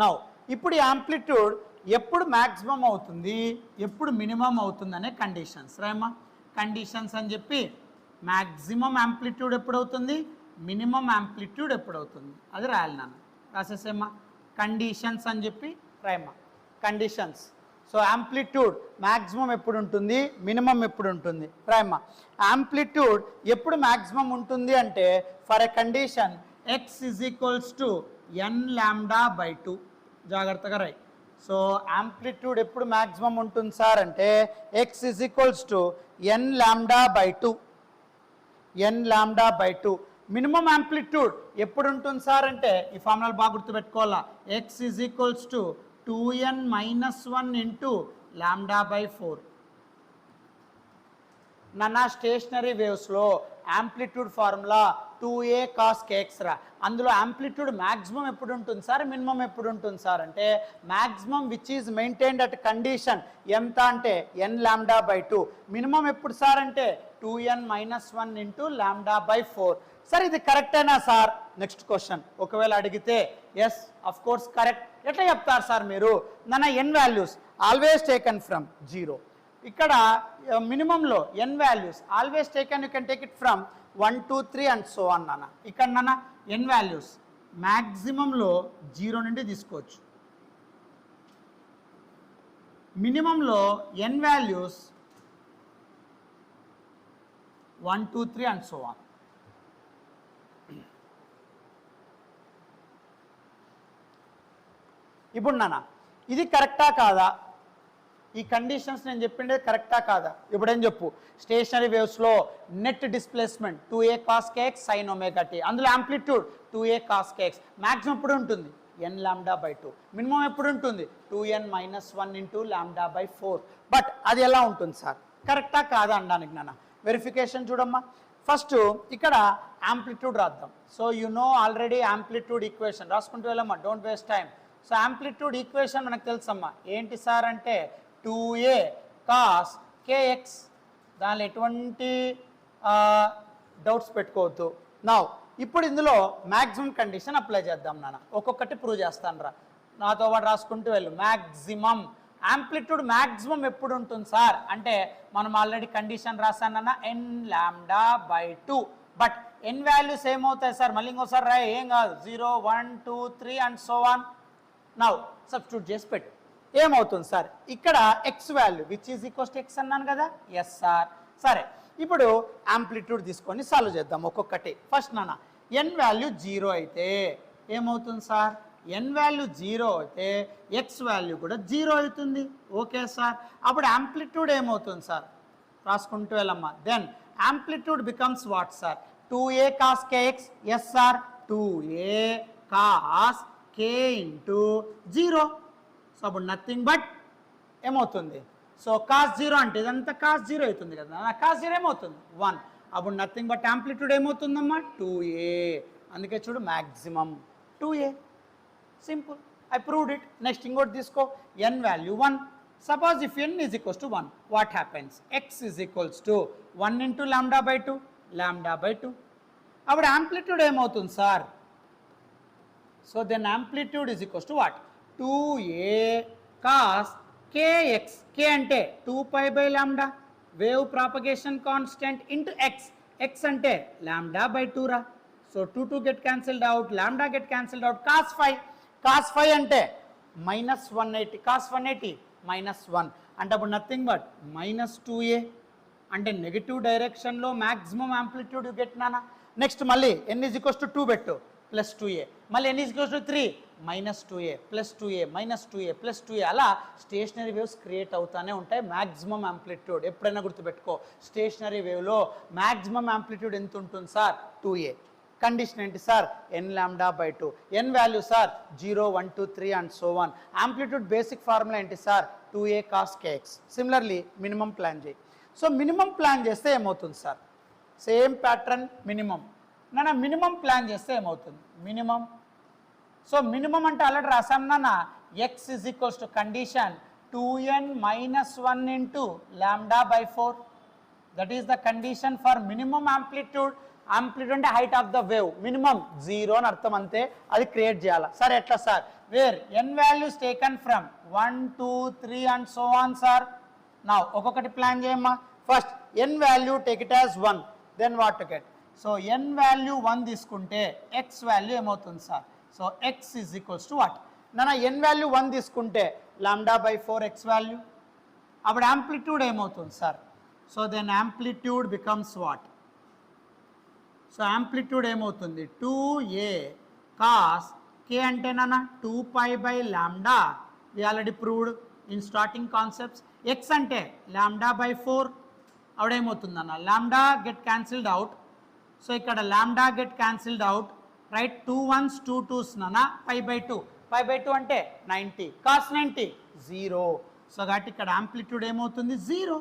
Speaker 1: నౌ ఇప్పుడు యాంప్లిట్యూడ్ ఎప్పుడు మ్యాక్సిమం అవుతుంది ఎప్పుడు మినిమం అవుతుంది అనే కండిషన్స్ రాయమ్మా. కండిషన్స్ అని చెప్పి మ్యాక్సిమం యాంప్లిట్యూడ్ ఎప్పుడు అవుతుంది మినిమం యాంప్లిట్యూడ్ ఎప్పుడు అవుతుంది అది రాయాలి నాన్న. రాసేసేమ్మా కండిషన్స్ అని చెప్పి రాయమ్మా కండిషన్స్. సో యాంప్లిట్యూడ్ మ్యాక్సిమం ఎప్పుడు ఉంటుంది మినిమం ఎప్పుడు ఉంటుంది రాయమ్మా. యాంప్లిట్యూడ్ ఎప్పుడు మ్యాక్సిమం ఉంటుంది అంటే for a condition x = n λ/2. జాగ్రత్తగా రాయి. సో యాంప్లిట్యూడ్ ఎప్పుడు మ్యాక్సిమం ఉంటుంది సార్ అంటే x = n λ/2. n λ/2. Minimum amplitude ఎప్పుడు ఉంటుంది సార్ అంటే ఈ ఫార్ములా బాగా గుర్తుపెట్టుకోవాలా. x = 2n - 1 λ/4. నా స్టేషనరీ వేవ్స్లో amplitude formula 2a cos kx రా. అందులో యాంప్లిట్యూడ్ మ్యాక్సిమం ఎప్పుడు ఉంటుంది సార్ మినిమం ఎప్పుడు ఉంటుంది సార్ అంటే maximum which is maintained at condition ఎంత అంటే n λ/2. మినిమం ఎప్పుడు సార్ అంటే 2n - 1 λ/4. సార్ ఇది కరెక్టేనా సార్ నెక్స్ట్ క్వశ్చన్ ఒకవేళ అడిగితే ఎస్ అఫ్ కోర్స్ కరెక్ట్. ఎట్లా చెప్తారు సార్ మీరు నన్న n values always taken from 0. ఇక్కడ మినిమంలో n values always taken you can take it from 1 2 3 and so on నాన్న. ఇక్కడ నాన్న n వాల్యూస్ మ్యాక్సిమంలో 0 నుండి తీసుకోవచ్చు. మినిమంలో n values 1 2 3 and so on. ఇప్పుడు నాన్న ఇది కరెక్టా కాదా ఈ కండిషన్స్ నేను చెప్పిండే కరెక్టా కాదా ఇప్పుడు ఏం చెప్పు. స్టేషనరీ వేవ్స్లో net displacement 2a cos kx sin omega t. అందులో amplitude 2a cos kx. Maximum ఎప్పుడు ఉంటుంది n λ/2. మినిమం ఎప్పుడు ఉంటుంది 2n - 1 λ/4. బట్ అది ఎలా ఉంటుంది సార్ కరెక్టా కాదా అనడానికి నాన్న వెరిఫికేషన్ చూడమ్మా. ఫస్ట్ ఇక్కడ యాంప్లిట్యూడ్ రాద్దాం. So you know already amplitude equation రాసుకుంటూ వెళ్ళమ్మా don't waste time. So amplitude equation మనకు తెలుసమ్మా ఏంటి సార్ అంటే 2a cos kx. దానిలో ఎటువంటి డౌట్స్ పెట్టుకోవద్దు. నా ఇప్పుడు ఇందులో మ్యాక్సిమం కండిషన్ అప్లై చేద్దాం నాన్న. ఒక్కొక్కటి ప్రూవ్ చేస్తాను రా నాతో పాటు రాసుకుంటూ వెళ్ళు. మ్యాక్సిమం యాంప్లిట్యూడ్ మ్యాక్సిమం ఎప్పుడు ఉంటుంది సార్ అంటే మనం ఆల్రెడీ కండిషన్ రాసానన్నా n λ/2. బట్ n వాల్యూస్ ఏమవుతాయి సార్ మళ్ళీ ఇంకోసారి రాయి ఏం కాదు 0 1 2 3 and so on. Now substitute చేసి పెట్టు ఏమవుతుంది సార్ ఇక్కడ x value which is equals to x అన్నాను కదా ఎస్ సార్. సరే ఇప్పుడు యాంప్లిట్యూడ్ తీసుకొని సాల్వ్ చేద్దాం ఒక్కొక్కటి. ఫస్ట్ నాన్న n వాల్యూ 0 అయితే ఏమవుతుంది సార్ n వాల్యూ 0 అయితే x వాల్యూ కూడా 0 అవుతుంది. Okay sir. అప్పుడు యాంప్లిట్యూడ్ ఏమవుతుంది సార్ రాసుకుంటూ వెళ్ళమ్మా. Then amplitude becomes what sir 2a cos kx. Yes sir 2a cos k × 0. So అప్పుడు నథింగ్ బట్ ఏమవుతుంది సో cos 0 అంటే ఇదంతా cos 0 అవుతుంది కదా cos 0 ఏమవుతుంది 1. అప్పుడు నథింగ్ బట్ యాంప్లిట్యూడ్ ఏమవుతుందమ్మా 2a. అందుకే చూడు maximum 2a. Simple I proved it. Next ఇంకోటి తీసుకో n value 1. Suppose if n is equals to 1 what happens x is equals to 1 × λ/2 λ/2. అప్పుడు యాంప్లిట్యూడ్ ఏమవుతుంది sir so then amplitude is equals to what 2a cos kx. k అంటే 2π/λ wave propagation constant into x. x అంటే λ/2 రా. So 2 2 get cancelled out λ get cancelled out. cos 5 అంటే -180 cos 180 -1 అంటే అప్పుడు nothing but -2a అంటే negative డైరెక్షన్లో maximum amplitude get నానా. Next మళ్ళీ n ఈజ్ ఈక్వల్స్ టు 2 పెట్టు +2a. మళ్ళీ n is equals to 3 -2a +2a -2a +2a. అలా స్టేషనరీ వేవ్స్ క్రియేట్ అవుతానే ఉంటాయి. మ్యాక్సిమం యాంప్లిట్యూడ్ ఎప్పుడైనా గుర్తుపెట్టుకో స్టేషనరీ వేవ్లో మ్యాక్సిమం యాంప్లిట్యూడ్ ఎంత ఉంటుంది సార్ 2a. కండిషన్ ఏంటి sir n lambda by 2. n value sir 0 1 2 3 and so on. Amplitude basic formula ఏంటి sir 2a cos kx. Similarly minimum plan చేయి. సో మినిమం ప్లాన్ చేస్తే ఏమవుతుంది సార్ సేమ్ ప్యాటర్న్ మినిమం. నాన్న minimum plan చేస్తే ఏమవుతుంది minimum. So minimum అంటే already రాసాం నాన్న x is equals to condition 2n minus 1 into lambda by 4. That is the condition for minimum amplitude. Amplitude అంటే height of the wave. Minimum 0 అని అర్థం అంతే. అది క్రియేట్ చేయాలి. సార్ ఎట్లా sir where n values taken from 1 2 3 and so on sir. Now ఒక్కొక్కటి plan చేయమ్మా. First n value take it as 1. Then what to get? So n value 1 తీసుకుంటే x value ఏమవుతుంది sir. So x is equals to what? నాన్న n value 1 తీసుకుంటే lambda by 4 x value. అప్పుడు amplitude ఏమవుతుంది sir. So then amplitude becomes what. So amplitude ఏమవుతుంది 2a cos k అంటే నాన్న 2 pi by lambda. We already proved in starting concepts. x అంటే lambda by 4. అప్పుడేమవుతుంది అన్న lambda get cancelled out. So ఇక్కడ lambda get cancelled out right. 2 1s 2 2s నాన్న pi by 2. pi by 2 అంటే 90 cos 90 0. So కాబట్టి ఇక్కడ యాంప్లిట్యూడ్ ఏమవుతుంది 0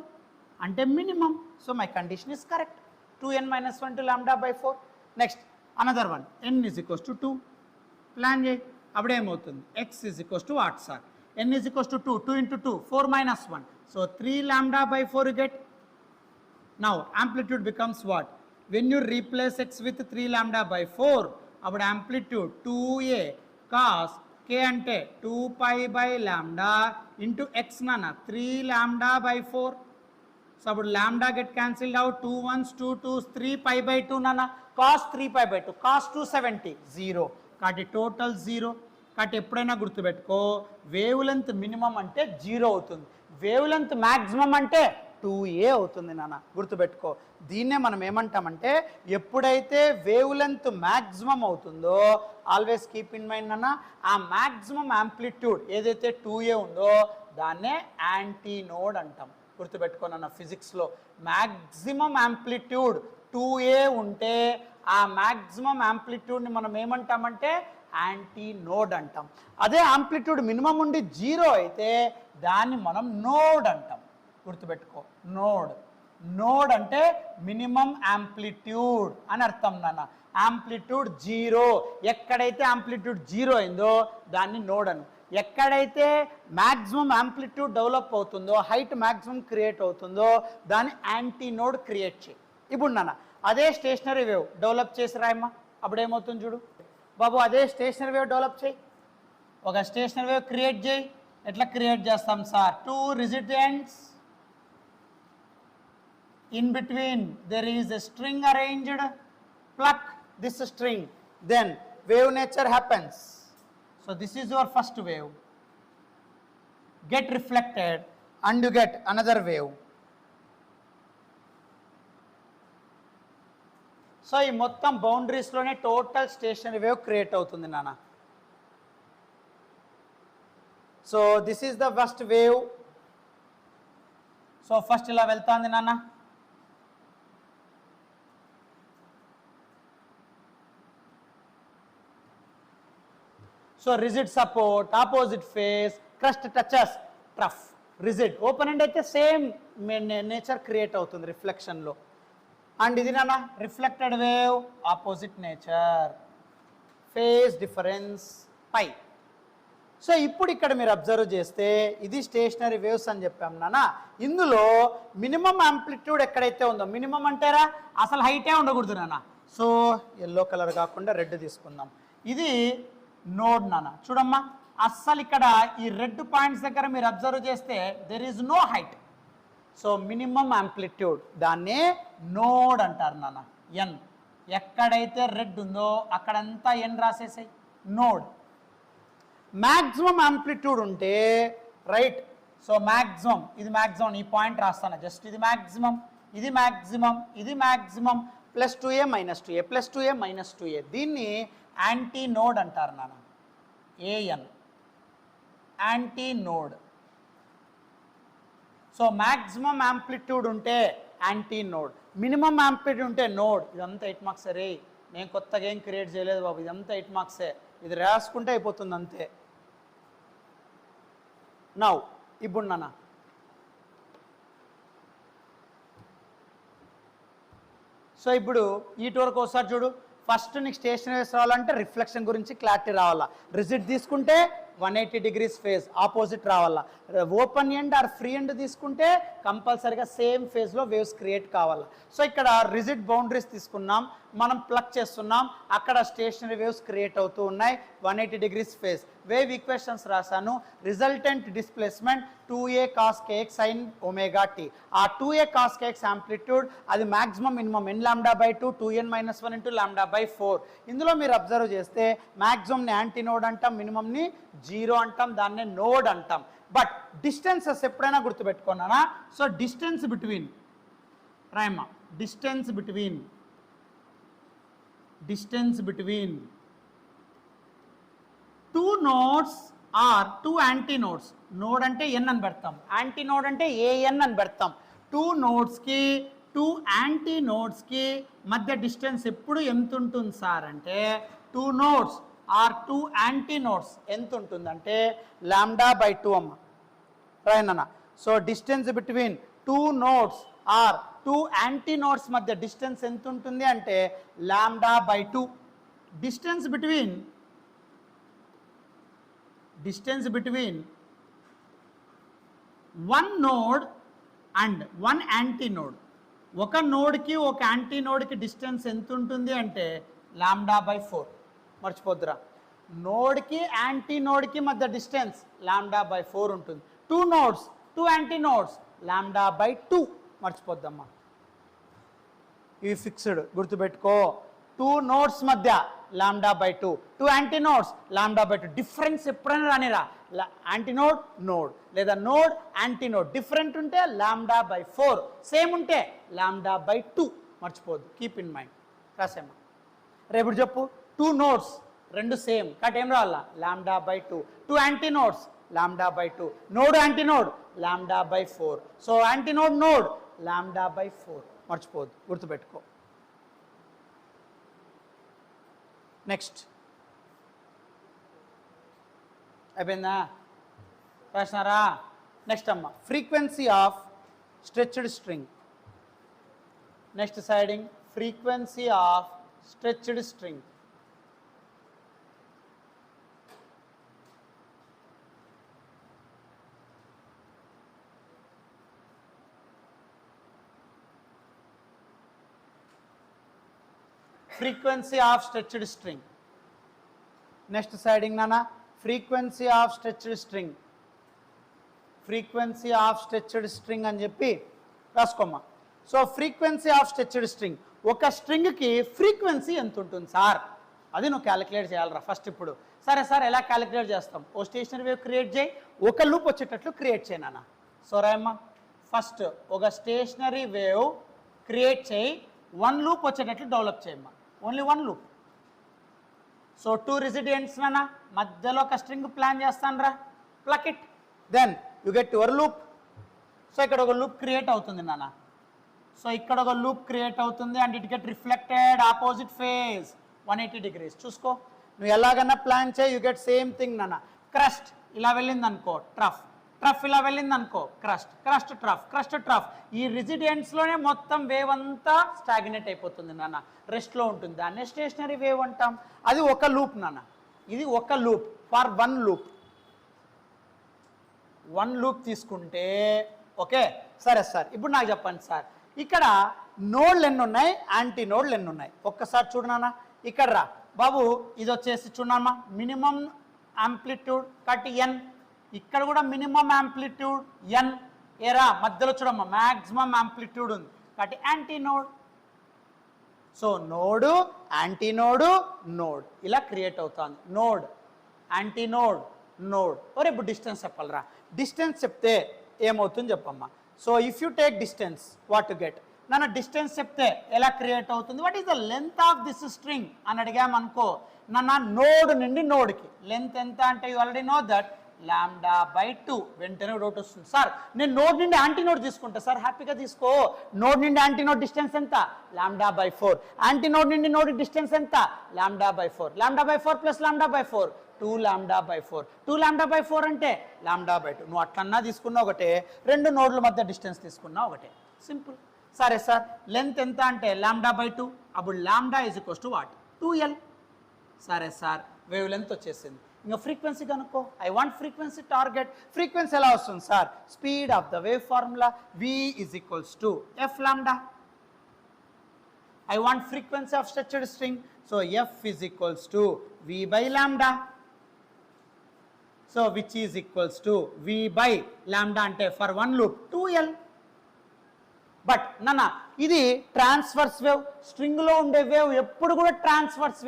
Speaker 1: అంటే minimum. So my condition is correct. 2n minus 1 to lambda by 4. Next another one n is equals to 2. Plan చేయి. అప్పుడు ఏమవుతుంది x is equals to what sir n is equals to 2. 2 into 2 4 minus 1. So 3 lambda by 4 you get. Now amplitude becomes what? When you replace x with 3 lambda by 4, అప్పుడు amplitude 2a cos k అంటే 2 pi by lambda into x నాన్న 3 lambda by 4. So అప్పుడు lambda get cancelled out. 2 1s 2 2s 3 pi by 2 నాన్న cos 3 pi by 2 cos 270 0. కాబట్టి total 0. కాబట్టి ఎప్పుడైనా గుర్తుపెట్టుకో wave length minimum అంటే 0 అవుతుంది. వేవ్ లెంత్ మ్యాక్సిమం అంటే 2a అవుతుంది నాన్న గుర్తుపెట్టుకో. దీన్నే మనం ఏమంటామంటే ఎప్పుడైతే వేవ్ లెంత్ మ్యాక్సిమం అవుతుందో ఆల్వేస్ కీప్ ఇన్ మైండ్ నాన్న ఆ మ్యాక్సిమం యాంప్లిట్యూడ్ ఏదైతే 2a ఉందో దాన్నే యాంటీ నోడ్ అంటాం. గుర్తుపెట్టుకోనన్న ఫిజిక్స్లో మ్యాక్సిమం యాంప్లిట్యూడ్ 2a ఉంటే ఆ మ్యాక్సిమం యాంప్లిట్యూడ్ని మనం ఏమంటామంటే యాంటీ నోడ్ అంటాం. అదే యాంప్లిట్యూడ్ మినిమం ఉండి 0 అయితే దాన్ని మనం నోడ్ అంటాం. గుర్తుపెట్టుకో నోడ్. నోడ్ అంటే మినిమం యాంప్లిట్యూడ్ అని అర్థం నాన్న. యాంప్లిట్యూడ్ 0 ఎక్కడైతే యాంప్లిట్యూడ్ 0 అయిందో దాన్ని నోడ్ అను. ఎక్కడైతే మ్యాక్సిమం యాంప్లిట్యూడ్ డెవలప్ అవుతుందో హైట్ మ్యాక్సిమం క్రియేట్ అవుతుందో దాన్ని యాంటీ నోడ్ క్రియేట్ చేయి. ఇప్పుడు నాన్న అదే స్టేషనరీ వేవ్ డెవలప్ చేసి రాయమ్మా. అప్పుడు ఏమవుతుంది చూడు బాబు. అదే స్టేషనరీ వేవ్ డెవలప్ చేయి. ఒక స్టేషనరీ వేవ్ క్రియేట్ చేయి. ఎట్లా క్రియేట్ చేస్తాం sir 2 resistance in between there is a string arranged. Pluck this string then wave nature happens. So this is your first wave. Get reflected and you get another wave. So ఈ మొత్తం boundaries లోనే total stationery wave create అవుతుంది నాన్న. So this is the first wave. So first ఇలా వెళ్తాంది నాన్న. So rigid support opposite phase crust touches trough. Rigid open end అయితే same nature create అవుతుంది రిఫ్లెక్షన్లో. అండ్ ఇది నాన్న reflected wave opposite nature phase difference pi. సో ఇప్పుడు ఇక్కడ మీరు అబ్జర్వ్ చేస్తే ఇది స్టేషనరీ వేవ్స్ అని చెప్పాం నాన్న. ఇందులో మినిమం యాంప్లిట్యూడ్ ఎక్కడైతే ఉందో మినిమం అంటారా అసలు హైటే ఉండకూడదు నాన్న. సో ఎల్లో కలర్ కాకుండా రెడ్ తీసుకుందాం. ఇది నోడ్ నాన్న. చూడమ్మా అస్సలు ఇక్కడ ఈ రెడ్ పాయింట్స్ దగ్గర మీరు అబ్జర్వ్ చేస్తే there is no height. So minimum amplitude దాన్నే నోడ్ అంటారు నాన్న. ఎన్ ఎక్కడైతే రెడ్ ఉందో అక్కడంతా ఎన్ రాసేసాయి నోడ్. మ్యాక్సిమం యాంప్లిట్యూడ్ ఉంటే రైట్. సో మ్యాక్సిమం ఇది మ్యాక్సిమం ఈ పాయింట్ రాస్తాను జస్ట్. ఇది మ్యాక్సిమం ఇది మ్యాక్సిమం ఇది maximum plus 2a minus 2a plus 2a minus 2a. దీన్ని యాంటీ నోడ్ అంటారు నాన్న. AN antinode. So maximum amplitude ఉంటే యాంటీ నోడ్, మినిమం యాంప్లిట్యూడ్ ఉంటే నోడ్. ఇదంతా 8 మార్క్స్. సరే నేను కొత్తగా ఏం క్రియేట్ చేయలేదు బాబు, ఇదంతా 8 మార్క్సే, ఇది రాసుకుంటే అయిపోతుంది అంతే. నౌ ఇప్పుడు నాన్న సో ఇప్పుడు వీటి వరకు ఒకసారి చూడు. ఫస్ట్ నీకు స్టేషనరీస్ రావాలంటే రిఫ్లెక్షన్ గురించి క్లారిటీ రావాలా. రిజిడ్ తీసుకుంటే 180 degrees ఫేజ్ ఆపోజిట్ రావాలా. Open end or free end తీసుకుంటే కంపల్సరీగా సేమ్ ఫేజ్లో వేవ్స్ క్రియేట్ కావాలా. సో ఇక్కడ రిజిడ్ బౌండరీస్ తీసుకున్నాం, మనం ప్లగ్ చేస్తున్నాం, అక్కడ స్టేషనరీ వేవ్స్ క్రియేట్ అవుతూ ఉన్నాయి 180 degrees ఫేజ్. వేవ్ ఈక్వేషన్స్ రాశాను. Resultant displacement 2a cos kx sin omega t. ఆ 2a cos kx యాంప్లిట్యూడ్ అది మ్యాక్సిమం మినిమం n λ/2 2n - 1 × λ/4. ఇందులో మీరు అబ్జర్వ్ చేస్తే మ్యాక్సిమంని యాంటీ నోడ్ అంటాం, మినిమంని 0 అంటాం, దాన్నే నోడ్ అంటాం. బట్ డిస్టెన్సెస్ ఎప్పుడైనా గుర్తుపెట్టుకున్నానా? సో డిస్టెన్స్ బిట్వీన్ రాయమ్మా, distance between two nodes or two antinodes. Node అంటే ఎన్ అని పెడతాం, యాంటీ నోడ్ అంటే ఏఎన్ అని పెడతాం. టూ నోడ్స్కి టూ యాంటీ నోడ్స్కి మధ్య డిస్టెన్స్ ఎప్పుడు ఎంత ఉంటుంది సార్ అంటే, two nodes or two antinodes ఎంత ఉంటుందంటే λ/2 అమ్మ రాయనన్న. So distance between two nodes or two antinodes మధ్య డిస్టెన్స్ ఎంత ఉంటుంది అంటే λ/2. Distance between one node and one antinode, ఒక నోడ్కి ఒక యాంటీ నోడ్కి డిస్టెన్స్ ఎంత ఉంటుంది అంటే λ/4. మర్చిపోద్దురా, నోడ్కి యాంటీ నోడ్కి మధ్య డిస్టెన్స్ λ/4 ఉంటుంది. Two nodes two antinodes λ/2. మర్చిపోద్దమ్మా, ఇవి ఫిక్స్డ్ గుర్తుపెట్టుకో. టూ నోడ్స్ మధ్య λ/2, టూ యాంటీ నోడ్స్ λ/2. డిఫరెన్స్ ఎప్పుడైనా రానిరా, యాంటీ నోడ్ నోడ్ లేదా నోడ్ యాంటీ నోడ్ డిఫరెంట్ ఉంటే λ/4, సేమ్ ఉంటే λ/2. మర్చిపోద్దు, కీప్ ఇన్ మైండ్. రాసేమ్మా, రేపు చెప్పు. టూ నోడ్స్ రెండు సేమ్ కాబట్టి ఏం రావాలా λ/2. Two antinodes λ/2, node antinode λ/4. So antinode node λ/4. మర్చిపోద్దు, గుర్తుపెట్టుకో. నెక్స్ట్ అయిపోయిందా? రాసినారా? నెక్స్ట్ అమ్మ, frequency of stretched string. Next side heading, frequency of stretched string. frequency of stretched string. Next siding nana, frequency of stretched string. Frequency of stretched string అని చెప్పి రాసుకోమ్మా. So frequency of stretched string, ఒక స్ట్రింగ్కి frequency ఎంత ఉంటుంది sir, అది నువ్వు calculate చేయాలరా ఫస్ట్. ఇప్పుడు సరే సార్ ఎలా క్యాలిక్యులేట్ చేస్తాం? ఓ స్టేషనరీ వేవ్ క్రియేట్ చేయి, ఒక లూప్ వచ్చేటట్లు క్రియేట్ చేయనా. సో రాయమ్మా, ఫస్ట్ ఒక స్టేషనరీ వేవ్ క్రియేట్ చేయి, వన్ లూప్ వచ్చేటట్లు డెవలప్ చేయమ్మా. Only one loop. So two residents నానా, మధ్యలో ఒక స్ట్రింగ్ ప్లాన్ చేస్తాను రా, pluck it, then you get your loop. So ఇక్కడ ఒక లూప్ క్రియేట్ అవుతుంది నాన్న. సో ఇక్కడ ఒక లూప్ క్రియేట్ అవుతుంది and it get reflected opposite phase 180 degrees. చూసుకో, నువ్వు ఎలాగన్నా ప్లాన్ చేయి, యూ గెట్ సేమ్ థింగ్ నాన్న. క్రస్ట్ ఇలా వెళ్ళింది అనుకో, ట్రఫ్, ట్రఫ్ ఇలా వెళ్ళింది అనుకో, crust, crust trough, crust trough. ఈ రెసిడెంట్స్లోనే మొత్తం వేవ్ అంతా స్టాగ్నేట్ అయిపోతుంది నాన్న, రెస్ట్లో ఉంటుంది. దాన్నే స్టేషనరీ వేవ్ అంటాం. అది ఒక లూప్ నాన్న, ఇది ఒక loop for one loop. One loop తీసుకుంటే ఓకే. సరే సార్, ఇప్పుడు నాకు చెప్పండి సార్, ఇక్కడ నోడ్లు ఎన్ని ఉన్నాయి, యాంటీ నోడ్లు ఎన్ని ఉన్నాయి? ఒక్కసారి చూడనా, ఇక్కడ రా బాబు, ఇది వచ్చేసి చూడమ్మా మినిమం యాంప్లిట్యూడ్ కట్టి ఎన్, ఇక్కడ కూడా మినిమం యాంప్లిట్యూడ్ ఎన్. ఏరా మధ్యలో చూడమ్మా మ్యాక్సిమం యాంప్లిట్యూడ్ ఉంది కాబట్టి anti node. So node, anti node, node ఇలా క్రియేట్ అవుతుంది. Node, antinode, node. ఓరే ఇప్పుడు డిస్టెన్స్ చెప్పాలరా. డిస్టెన్స్ చెప్తే ఏమవుతుంది చెప్పమ్మా. So if you take distance what to get? నన్ను డిస్టెన్స్ చెప్తే ఎలా క్రియేట్ అవుతుంది? What is the length of this string అని అడిగామనుకో, నన్ను నోడ్ నుండి నోడ్కి లెంత్ ఎంత అంటే యూ ఆల్రెడీ నో దట్ λ/2 వెంటనే డౌట్ వస్తుంది సార్ నేను నోడ్ నుండి యాంటీ నోడ్ తీసుకుంటా సార్ హ్యాపీగా తీసుకో నోడ్ నుండి యాంటీ నోడ్ డిస్టెన్స్ ఎంత λ/4 యాంటీ నోడ్ నుండి నోడ్ డిస్టెన్స్ ఎంత λ/4 λ/4 ప్లస్ λ/4 2 λ/4 2 λ/4 అంటే λ/2 నువ్వు అట్లన్నా తీసుకున్నా ఒకటే రెండు నోడ్ల మధ్య డిస్టెన్స్ తీసుకున్నా ఒకటే సింపుల్ సరే సార్ లెంత్ ఎంత అంటే λ/2 అప్పుడు λ is equals to what 2l సరే సార్ వేవ్ లెంత్ వచ్చేసింది ఇంకా ఫ్రీక్వెన్సీ కనుక్కో I want frequency target frequency ఎలా వస్తుంది sir speed of the wave formula v is equals to f lambda I want frequency of stretched string so f is equals to v by lambda so which is equals to v by lambda ante for one loop 2l but నాన్న ఇది transverse wave string లో ఉండే wave ఎప్పుడు కూడా transverse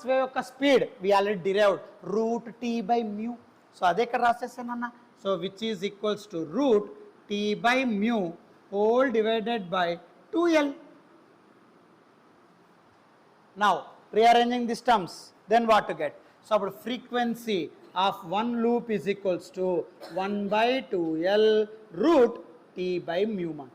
Speaker 1: wave యొక్క speed we already derived root T by mu so అదే ఇక్కడ రాసేసానన్న so which is equals to root T by mu whole divided by 2l now rearranging this terms then what to get so అప్పుడు frequency of one loop is equals to 1/2l root T by mu మా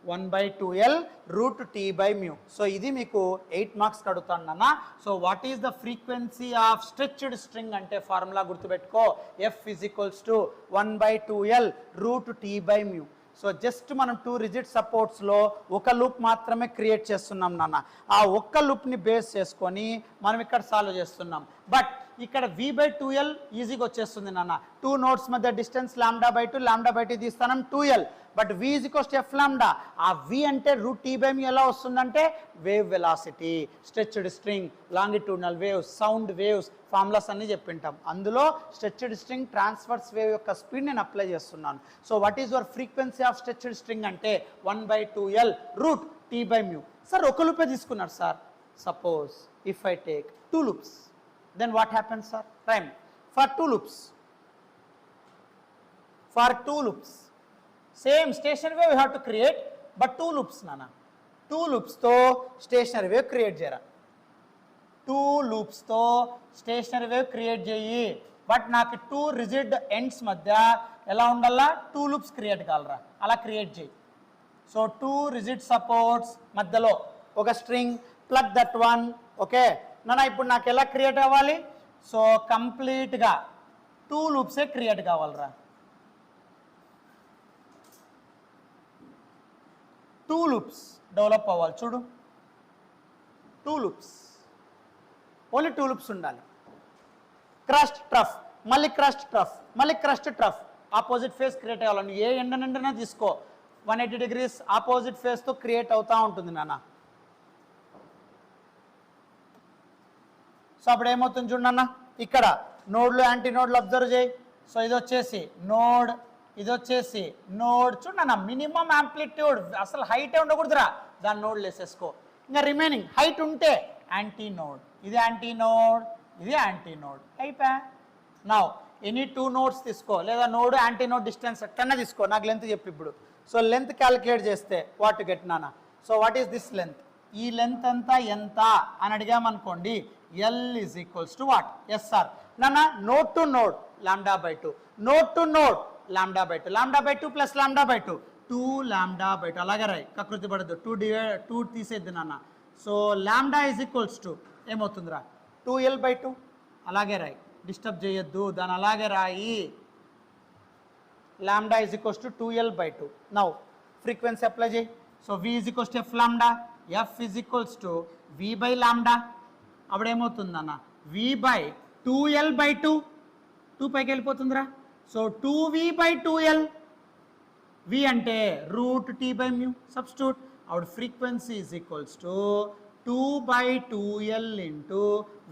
Speaker 1: 1/2l root t by mu. So, ఇది మీకు 8 marks అడుగుతాను నాన్న. So what is the frequency of stretched string అంటే formula గుర్తుపెట్టుకో f is equals to 1/2l root t by mu. So just మనం 2 rigid సపోర్ట్స్లో ఒక loop మాత్రమే క్రియేట్ చేస్తున్నాం నాన్న. ఆ ఒక్క లూప్ని బేస్ చేసుకొని మనం ఇక్కడ సాల్వ్ చేస్తున్నాం. బట్ ఇక్కడ v/2l ఈజీగా వచ్చేస్తుంది నాన్న. 2 నోడ్స్ మధ్య డిస్టెన్స్ λ/2 λ/2 తీస్తానం 2l. But v is equals to f lambda. ఆ v అంటే రూట్ టీ బై మ్యూ ఎలా వస్తుందంటే wave velocity, stretched string, longitudinal waves, sound waves formulas అన్ని చెప్పింటాం. అందులో స్ట్రెచ్డ్ స్ట్రింగ్ ట్రాన్స్వర్స్ వేవ్ యొక్క స్పీడ్ నేను అప్లై చేస్తున్నాను. So what is your frequency of stretched string అంటే 1/2l root T by mu. Sir ఒక లూపే తీసుకున్నారు sir. Suppose if I take 2 loops then what happens sir? Prime for 2 loops, same stationary wave you have to create, but 2 loops nana. 2 loops to stationary wave create cheyara. 2 loops to stationary wave create cheyi, but naaku 2 rigid ends madhya ela undalla 2 loops create kavalra ala create cheyi. So 2 rigid supports madhyalo oka string, plug that one. Okay నాన్న ఇప్పుడు నాకు ఎలా create అవ్వాలి? So కంప్లీట్గా 2 లూప్సే create కావాలరా. 2 loops develop అవ్వాలి. చూడు 2 loops, only 2 loops ఉండాలి. క్రస్ట్ ట్రఫ్, మళ్ళీ క్రస్ట్ ట్రఫ్, మళ్ళీ crust trough, opposite phase create అవ్వాలి. ఏ ఎండనంటనే తీసుకో 180 డిగ్రీస్ ఆపోజిట్ ఫేస్తో క్రియేట్ అవుతూ ఉంటుంది నాన్న. సో అప్పుడు ఏమవుతుంది చూడన్న, ఇక్కడ నోడ్లు యాంటీ నోడ్లు అబ్జర్వ్ చేయి. సో ఇది వచ్చేసి నోడ్, ఇది వచ్చేసి నోడ్. చూడన్న మినిమం యాంప్లిట్యూడ్, అసలు హైటే ఉండకూడదురా, దాని నోడ్లు వేసేసుకో. ఇంకా రిమైనింగ్ హైట్ ఉంటే యాంటీ నోడ్, ఇది యాంటీ నోడ్, ఇది యాంటీ నోడ్, అయిపోయా. నా ఎనీ 2 నోడ్స్ తీసుకో, లేదా నోడ్ యాంటీ నోడ్ డిస్టెన్స్ ఎక్కడన్నా తీసుకో. నాకు లెంత్ చెప్పి ఇప్పుడు. సో లెంత్ క్యాలిక్యులేట్ చేస్తే వాట్ గెట్ నాన్న. So what is this length? ఈ లెంత్ అంతా ఎంత అని అడిగామనుకోండి, L is equals to what? Yes sir. Nana, node to node λ/2, node to node λ/2, λ/2 plus λ/2 2 λ/2. అలాగే రాయి, కకృతి పడద్దు. 2 తీసేద్ది నాన్న. So lambda is equals to ఏమవుతుందిరా 2l/2. అలాగే రాయి, డిస్టర్బ్ చేయొద్దు, దాని అలాగే రాయి. Lambda is equals to 2l/2. Now frequency apply చేయి. So v is equals to f lambda, f is equals to v by lambda. అప్పుడు ఏమవుతుందన్న v/2l/2, 2 పైకి వెళ్ళిపోతుందిరా. సో 2v/2l, v అంటే root T by mu, substitute. అప్పుడు frequency is equals to 2/2l into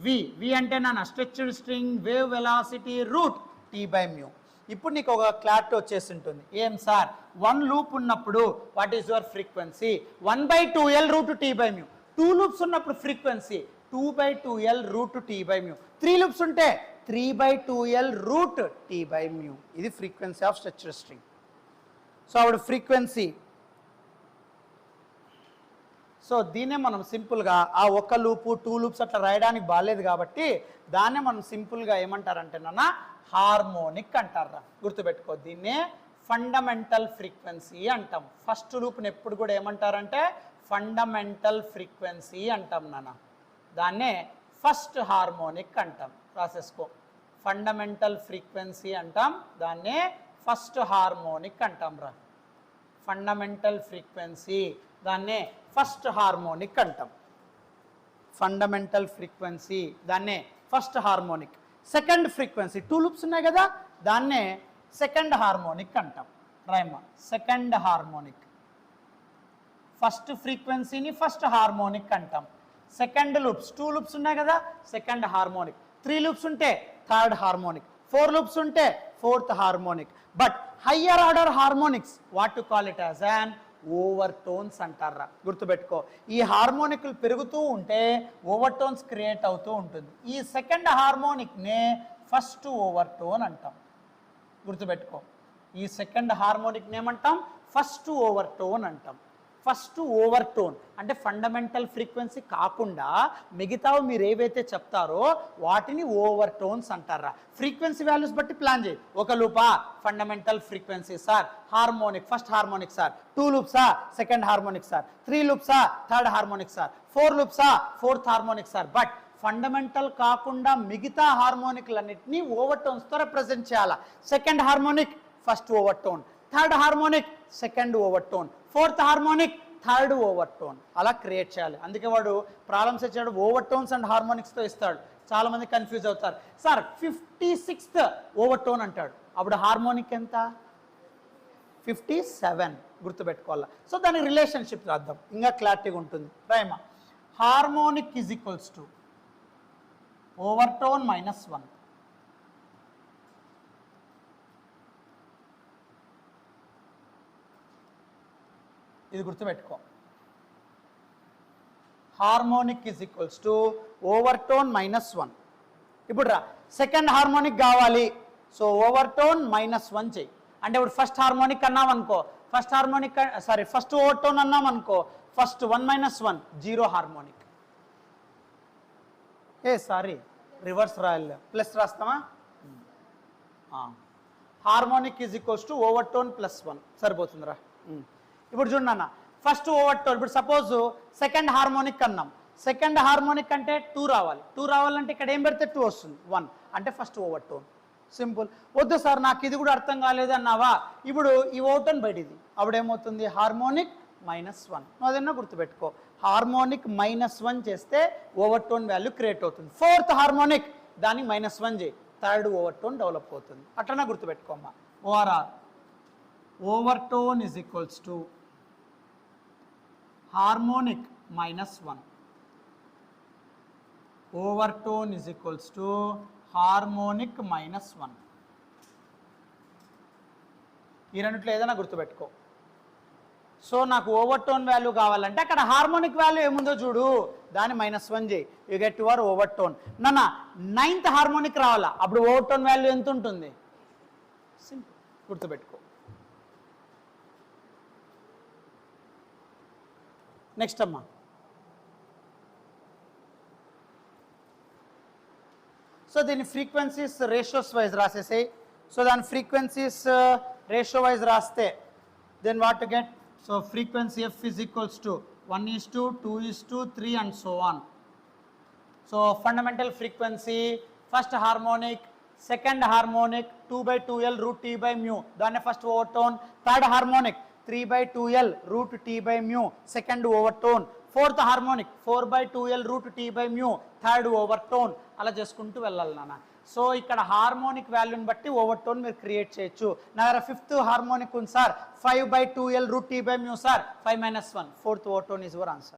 Speaker 1: v అంటే నా stretched string wave velocity route T by mu. ఇప్పుడు నీకు ఒక క్లారిటీ వచ్చేసి ఉంటుంది. ఏం సార్ 1 లూప్ ఉన్నప్పుడు what is your frequency? 1/2l root T by mu. 2 loops ఉన్నప్పుడు frequency 2/2l root T by mu. 3 loops ఉంటే 3/2l root T by mu. ఇది frequency of stretched string. So అప్పుడు ఫ్రీక్వెన్సీ, సో దీన్నే మనం సింపుల్గా ఆ ఒక్క లూపు 2 లూప్స్ అట్లా రాయడానికి బాగాలేదు కాబట్టి దాన్నే మనం సింపుల్గా ఏమంటారంటే నాన్న హార్మోనిక్ అంటారా. గుర్తుపెట్టుకో, దీన్నే ఫండమెంటల్ ఫ్రీక్వెన్సీ అంటాం. ఫస్ట్ లూప్ని ఎప్పుడు కూడా ఏమంటారంటే ఫండమెంటల్ ఫ్రీక్వెన్సీ అంటాం నాన్న. దాన్నే ఫస్ట్ హార్మోనిక్ అంటాం. రాసేసుకో, ఫండమెంటల్ ఫ్రీక్వెన్సీ అంటాం, దాన్నే ఫస్ట్ హార్మోనిక్ అంటాం రా. ఫండమెంటల్ ఫ్రీక్వెన్సీ దాన్నే ఫస్ట్ హార్మోనిక్ అంటాం. ఫండమెంటల్ ఫ్రీక్వెన్సీ దాన్నే first harmonic. Second frequency 2 loops ఉన్నాయి కదా, దాన్నే సెకండ్ హార్మోనిక్ అంటాం. రాయమ్మా, సెకండ్ హార్మోనిక్. ఫస్ట్ ఫ్రీక్వెన్సీని ఫస్ట్ హార్మోనిక్ అంటాం. సెకండ్ లూప్స్ 2 లూప్స్ ఉన్నాయి కదా, సెకండ్ హార్మోనిక్. 3 లూప్స్ ఉంటే థర్డ్ హార్మోనిక్. 4 లూప్స్ ఉంటే fourth harmonic. But higher order harmonics what to call it as an over tones అంటారా. గుర్తుపెట్టుకో, ఈ హార్మోనిక్లు పెరుగుతూ ఉంటే ఓవర్ టోన్స్ క్రియేట్ అవుతూ ఉంటుంది. ఈ సెకండ్ హార్మోనిక్నే ఫస్ట్ ఓవర్ టోన్ అంటాం. గుర్తుపెట్టుకో, ఈ సెకండ్ హార్మోనిక్ని ఏమంటాం ఫస్ట్ ఓవర్ టోన్ అంటాం. ఫస్ట్ ఓవర్ టోన్ అంటే ఫండమెంటల్ ఫ్రీక్వెన్సీ కాకుండా మిగతావి మీరు ఏవైతే చెప్తారో వాటిని ఓవర్ టోన్స్ అంటారా. ఫ్రీక్వెన్సీ వాల్యూస్ బట్టి ప్లాన్ చేయి. ఒక లూపా fundamental frequency sir, harmonic first harmonic sir, 2 లూప్సా సెకండ్ హార్మోనిక్ సార్, 3 లూప్సా థర్డ్ హార్మోనిక్ సార్, 4 లూప్సా fourth harmonic sir. But fundamental కాకుండా మిగతా హార్మోనిక్లన్నింటినీ ఓవర్ టోన్స్తో రిప్రజెంట్ చేయాలా. Second harmonic first overtone, third harmonic second overtone, fourth harmonic third overtone, అలా create చేయాలి. అందుకే వాడు ప్రాబ్లమ్స్ ఇచ్చాడు ఓవర్ టోన్స్ అండ్ హార్మోనిక్స్తో ఇస్తాడు. చాలా మంది కన్ఫ్యూజ్ అవుతారు. సార్ 56th ఓవర్ టోన్ అంటాడు, అప్పుడు హార్మోనిక్ ఎంత 57. గుర్తుపెట్టుకోవాలా. సో దానికి రిలేషన్షిప్ రాద్దాం, ఇంకా క్లారిటీగా ఉంటుంది. రాయమా, harmonic is equals to overtone -1. ఇది గుర్తుపెట్టుకో, harmonic is equals to overtone -1. ఇప్పుడు రా, సెకండ్ హార్మోనిక్ కావాలి, సో ఓవర్ టోన్ -1 చెయ్యి. అంటే ఇప్పుడు ఫస్ట్ హార్మోనిక్ అన్నాం అనుకో, first harmonic sorry first overtone అన్నాం అనుకో, ఫస్ట్ 1 - 1 0 హార్మోనిక్. సారీ రివర్స్ రాయాలి, ప్లస్ రాస్తామా. Harmonic is equals to overtone +1 సరిపోతుందిరా. ఇప్పుడు చూడన్నా, ఫస్ట్ ఓవర్ టోన్, ఇప్పుడు సపోజ్ సెకండ్ హార్మోనిక్ అన్నాం. సెకండ్ హార్మోనిక్ అంటే 2 రావాలి. 2 రావాలంటే ఇక్కడ ఏం పెడితే 2 వస్తుంది, 1 అంటే ఫస్ట్ ఓవర్ టోన్. సింపుల్. వద్దు సార్ నాకు ఇది కూడా అర్థం కాలేదు అన్నావా, ఇప్పుడు ఈ ఓవర్ టోన్ బయటిది, అప్పుడు ఏమవుతుంది హార్మోనిక్ -1. నువ్వు అదన్నా గుర్తుపెట్టుకో, హార్మోనిక్ -1 చేస్తే ఓవర్ టోన్ వాల్యూ క్రియేట్ అవుతుంది. ఫోర్త్ హార్మోనిక్ దానికి -1 చేయి, థర్డ్ ఓవర్ టోన్ డెవలప్ అవుతుంది. అట్లనే గుర్తుపెట్టుకోమ్మా. ORR overtone is equals to harmonic -1. Overtone is equals to harmonic -1. ఈ రెండిట్లో ఏదైనా గుర్తుపెట్టుకో. సో నాకు ఓవర్ టోన్ వాల్యూ కావాలంటే అక్కడ హార్మోనిక్ వాల్యూ ఏముందో చూడు, దాన్ని -1 చేయి, you get your over tone. నాన్న 9th హార్మోనిక్ రావాలా, అప్పుడు ఓవర్ టోన్ వాల్యూ ఎంత ఉంటుంది, సింపుల్ గుర్తుపెట్టుకో. నెక్స్ట్ అమ్మా, సో దీని ఫ్రీక్వెన్సీస్ రేషియోస్ వైజ్ రాసేసాయి. సో దాని ఫ్రీక్వెన్సీస్ రేషియో వైజ్ రాస్తే then what to get, so frequency F is equals to 1:2, 2:3 and so on. So fundamental frequency first harmonic, second harmonic 2/2L √T/μ, దాన్ని first overtone. Third harmonic 3/2L √T/μ, second overtone. Fourth harmonic 4/2L √T/μ, third overtone. అలా చేసుకుంటూ వెళ్ళాలి నాన్న. So ఇక్కడ harmonic వాల్యూని బట్టి over tone మీరు create చేయొచ్చు. నా దగ్గర 5th హార్మోనిక్ ఉంది sir, 5/2L √T/μ sir, 5 - 1, fourth over tone is your answer.